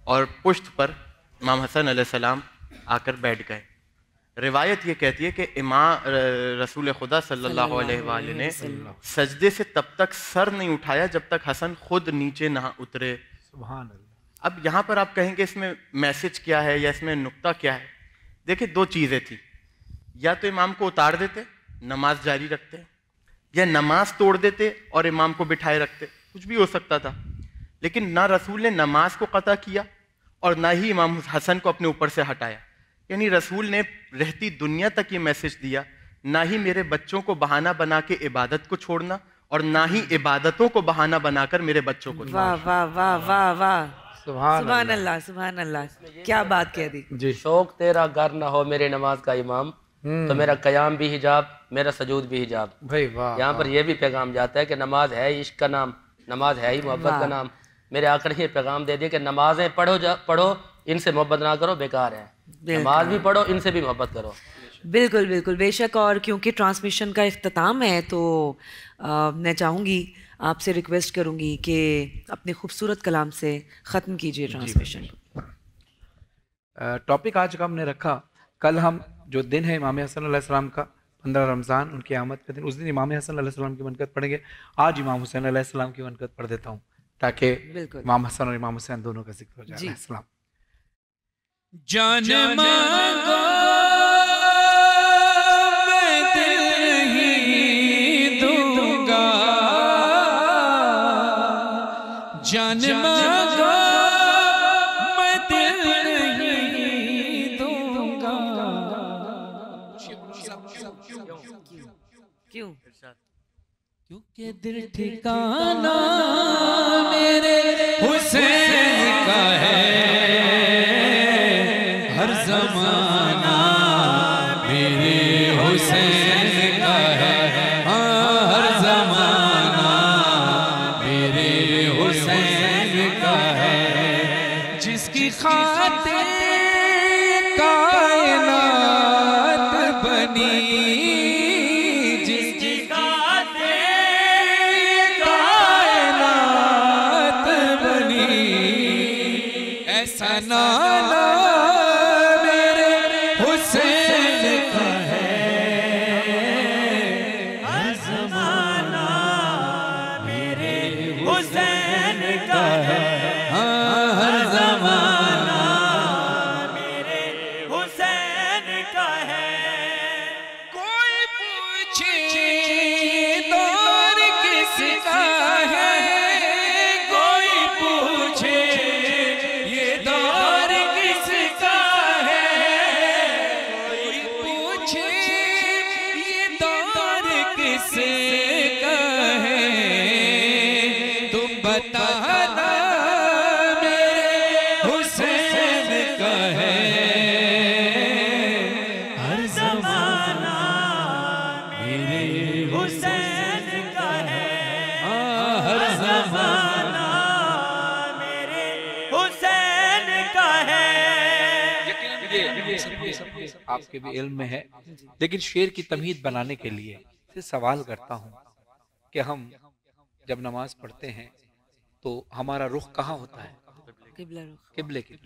और पुश्त पर इमाम हसन अलैहिस्सलाम आकर बैठ गए। रिवायत ये कहती है कि रसूल खुदा सल्लल्लाहु अलैहि वसल्लम ने सजदे से तब तक सर नहीं उठाया जब तक हसन खुद नीचे ना उतरे। सुभान अल्लाह। अब यहाँ पर आप कहेंगे इसमें मैसेज क्या है या इसमें नुक्ता क्या है? देखिए, दो चीज़ें थी, या तो इमाम को उतार देते, नमाज जारी रखते, या नमाज तोड़ देते और इमाम को बिठाए रखते, कुछ भी हो सकता था। लेकिन ना रसूल ने नमाज को कता किया और ना ही इमाम हसन को अपने ऊपर से हटाया। यानी रसूल ने रहती दुनिया तक ये मैसेज दिया, ना ही मेरे बच्चों को बहाना बना के इबादत को छोड़ना और ना ही इबादतों को बहाना बनाकर मेरे बच्चों को। वाह वाह वाह वाह वाह, सुभान अल्लाह, सुभान अल्लाह, क्या बात कह दी जी। शौक तेरा घर ना हो मेरे नमाज का इमाम, तो मेरा कयाम भी हिजाब, मेरा सजूद भी हिजाब। भाई वाह। यहाँ पर यह भी पैगाम जाता है कि नमाज है इश्क का नाम, नमाज है ही मोहब्बत का नाम। मेरे आकर ये पैगाम दे दिया कि नमाजें पढ़ो, इनसे मोहब्बत ना करो, बेकार है। नमाज भी पढ़ो, इनसे भी मोहब्बत करो। बिल्कुल बिल्कुल, बेशक। और क्योंकि ट्रांसमिशन का इख्तिताम है तो मैं चाहूँगी, आपसे रिक्वेस्ट करूँगी कि अपने खूबसूरत कलाम से ख़त्म कीजिए ट्रांसमिशन। टॉपिक आज का हमने रखा, कल हम जो दिन है इमाम हसन अलैहिस्सलाम का, 15 रमज़ान, उनकी आमद का दिन, उस दिन इमाम हसन अलैहिस्सलाम की मनक़त पढ़ेंगे। आज इमाम हुसैन अलैहिस्सलाम की मनक़त पढ़ देता हूँ ताकि इमाम हसन और इमाम हुसैन दोनों का जिक्र हो जाए। अलैहिस्सलाम। जान मांगो मैं दिल ही दूंगा, जान मांगो मैं दिल ही दूंगा। क्यों? क्योंकि दिल ठिकाना मेरे हुसैन का है, हर ज़माना मेरे हुसैन का है, हाँ हर ज़माना मेरे हुसैन का है। जिसकी खातिर कायनात बनी, जिसकी खातिर कायनात बनी, ऐसा नाला आपके भी इल्म में है, लेकिन शेर की तमहीद बनाने के लिए से सवाल करता हूँ कि हम जब नमाज पढ़ते हैं तो हमारा रुख कहाँ होता है? किबले की।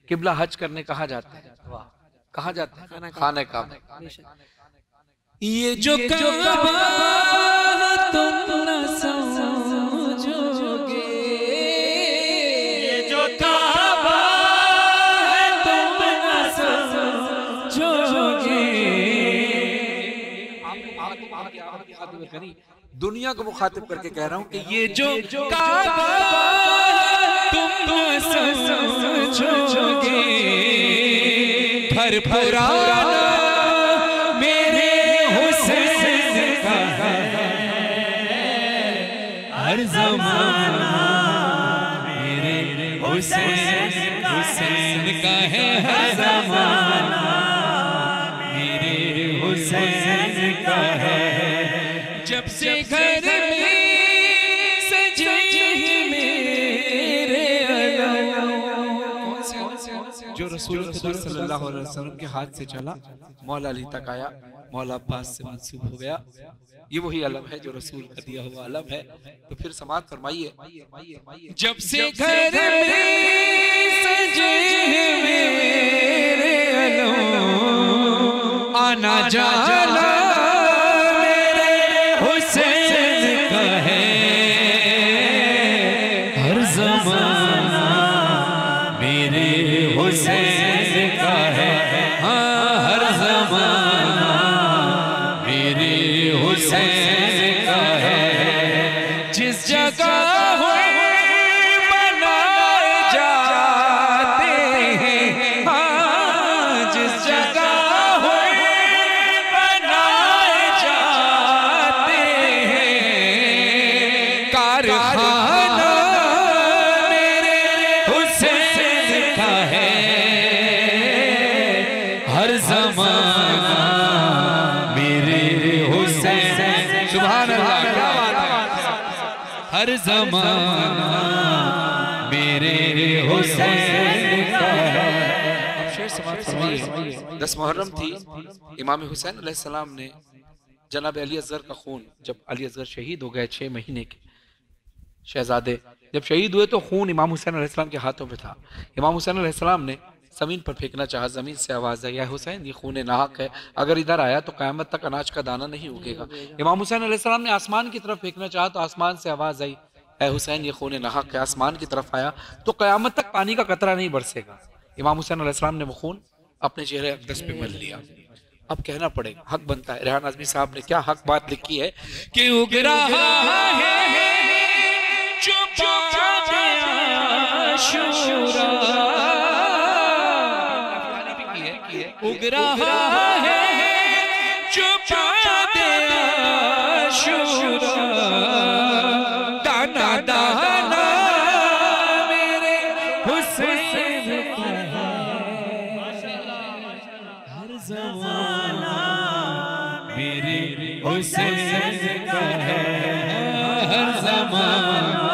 किबला हज करने कहाँ जाते हैं? कहाँ जाते हैं? खाने काबा। ये जो काबा तुम न समझोगे, ये जो काबा है तुम न समझोगे। दुनिया को मुखातिब करके कह रहा हूँ कि ये जो काबा तुम न समझोगे, हर पुराना मेरे हुसैन का है, हर ज़माना मेरे हुसैन का है, हर ज़माना मेरे हुसैन का है। जब से घर में सजे मेरे जो रसूल खुदा सल्लल्लाहु अलैहि वसल्लम के हाथ से चला, मौला अली तक आया, मौला अब्बास से मंसूब हो गया। ये वही अलम है जो रसूल का दिया हुआ अलम है। तो फिर समाअत फरमाइए। जब से घर में सजे मेरे अलम, आना जाना मेरे हुसैन का है, हर ज़माना मेरे हुसैन का है, हाँ हर ज़माना मेरे हुसैन का है। जिस जगह बनाए जाते हैं, हाँ जिस जगह बनाए जाते हैं, कारखाना मेरे हुसैन का है, हर ज़माना मेरे हुसैन। सुभान अल्लाह, क्या बात है, हर ज़माना मेरे हुसैन का है। अब शेर समाअत फरमाइए। 10 मुहर्रम थी, इमाम हुसैन अलैहिस्सलाम ने जनाब अली असगर का खून, जब अली असगर शहीद हो गए 6 महीने के शहजादे, जब शहीद हुए तो खून इमाम हुसैन अलैहिस्सलाम के हाथों में था। इमाम हुसैन अलैहिस्सलाम ने ज़मीन पर फेंकना चाहा, ज़मीन से आवाज़ आई, या हुसैन ये खून नाहक है, अगर इधर आया तो क़यामत तक अनाज का दाना नहीं उगेगा। इमाम हुसैन अलैहिस्सलाम ने आसमान की तरफ फेंकना चाहा तो आसमान से आवाज़ आई, ऐ हुसैन ये खून नाहक है, आसमान की तरफ आया तो क़यामत तक पानी का कतरा नहीं बरसेगा। इमाम हुसैन अलैहिस्सलाम ने वो खून अपने चेहरे अक़दस पे मल लिया। अब कहना पड़ेगा, हक बनता है। रेहान आज़मी साहब ने क्या हक बात लिखी है कि उग रहा है जो शुरा, उग रहा है जो शुरा, दाना दाना मेरे हुसैन का है, हर ज़माना मेरे हुसैन का है, हर ज़माना।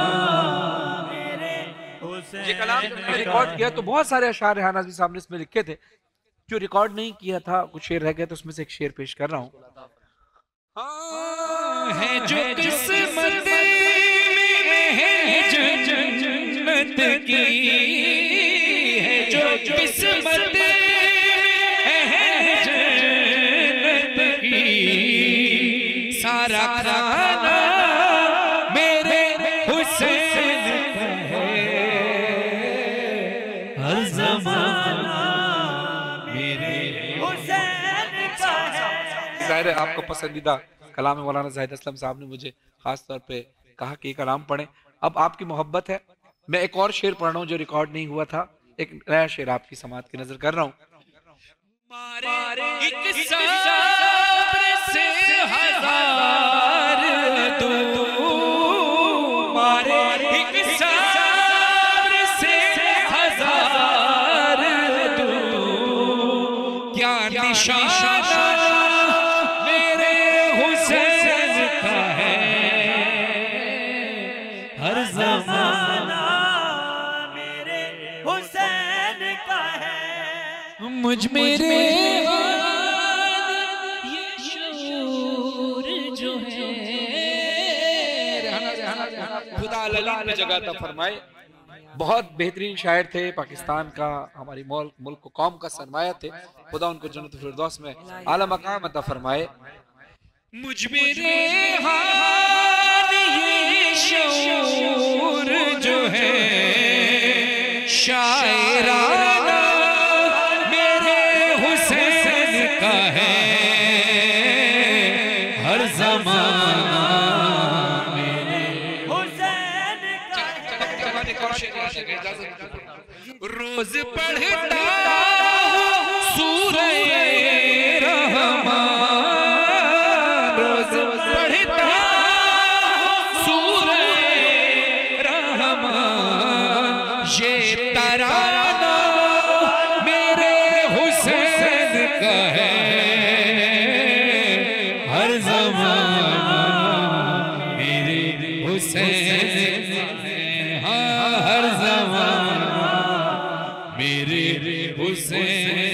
ये कलाम जब मैंने रिकॉर्ड किया तो बहुत सारे अशार रेहान आज़मी साहब ने इसमें लिखे थे। जो रिकॉर्ड नहीं किया था, कुछ शेर रह गए, तो उसमें से एक शेर पेश कर रहा हूँ। है जो किस्मत में है जन्नत की, है जो किस्मत में है जन्नत की, सारा खाना मेरे हुसैन का है, हर ज़माना मेरे हुसैन का है। ज़ाहिर है आपको पसंदीदा कलाम मौलाना ज़ाहिद असलम साहब ने मुझे खास तौर पे कहा कि ये कलाम पढ़ें। अब आपकी मोहब्बत है, मैं एक और शेर पढ़ रहा हूँ जो रिकॉर्ड नहीं हुआ था। एक नया शेर आपकी समाअत की नजर कर रहा हूँ। एक सब्र से हजार दो, मारे एक सब्र से हजार दो, क्या निशाना मेरे हुसैन का है, हर ज़माना मेरे हुसैन का है। मुझ मेरे ये शऊर जो है, खुदा ललील में जगह अता फरमाए। बहुत बेहतरीन शायर थे, पाकिस्तान का, हमारी मुल्क को, कौम का सरमाया थे। खुदा उनको जन्नत फिरदौस में आला मकाम अता फरमाए। मुझ मेरे हाल ये शऊर जो है, शायराना मेरे हुसैन का है, हर ज़माना मेरे हुसैन का है। रोज पढ़ता हूँ हाँ हर ज़माना मेरे हुसैन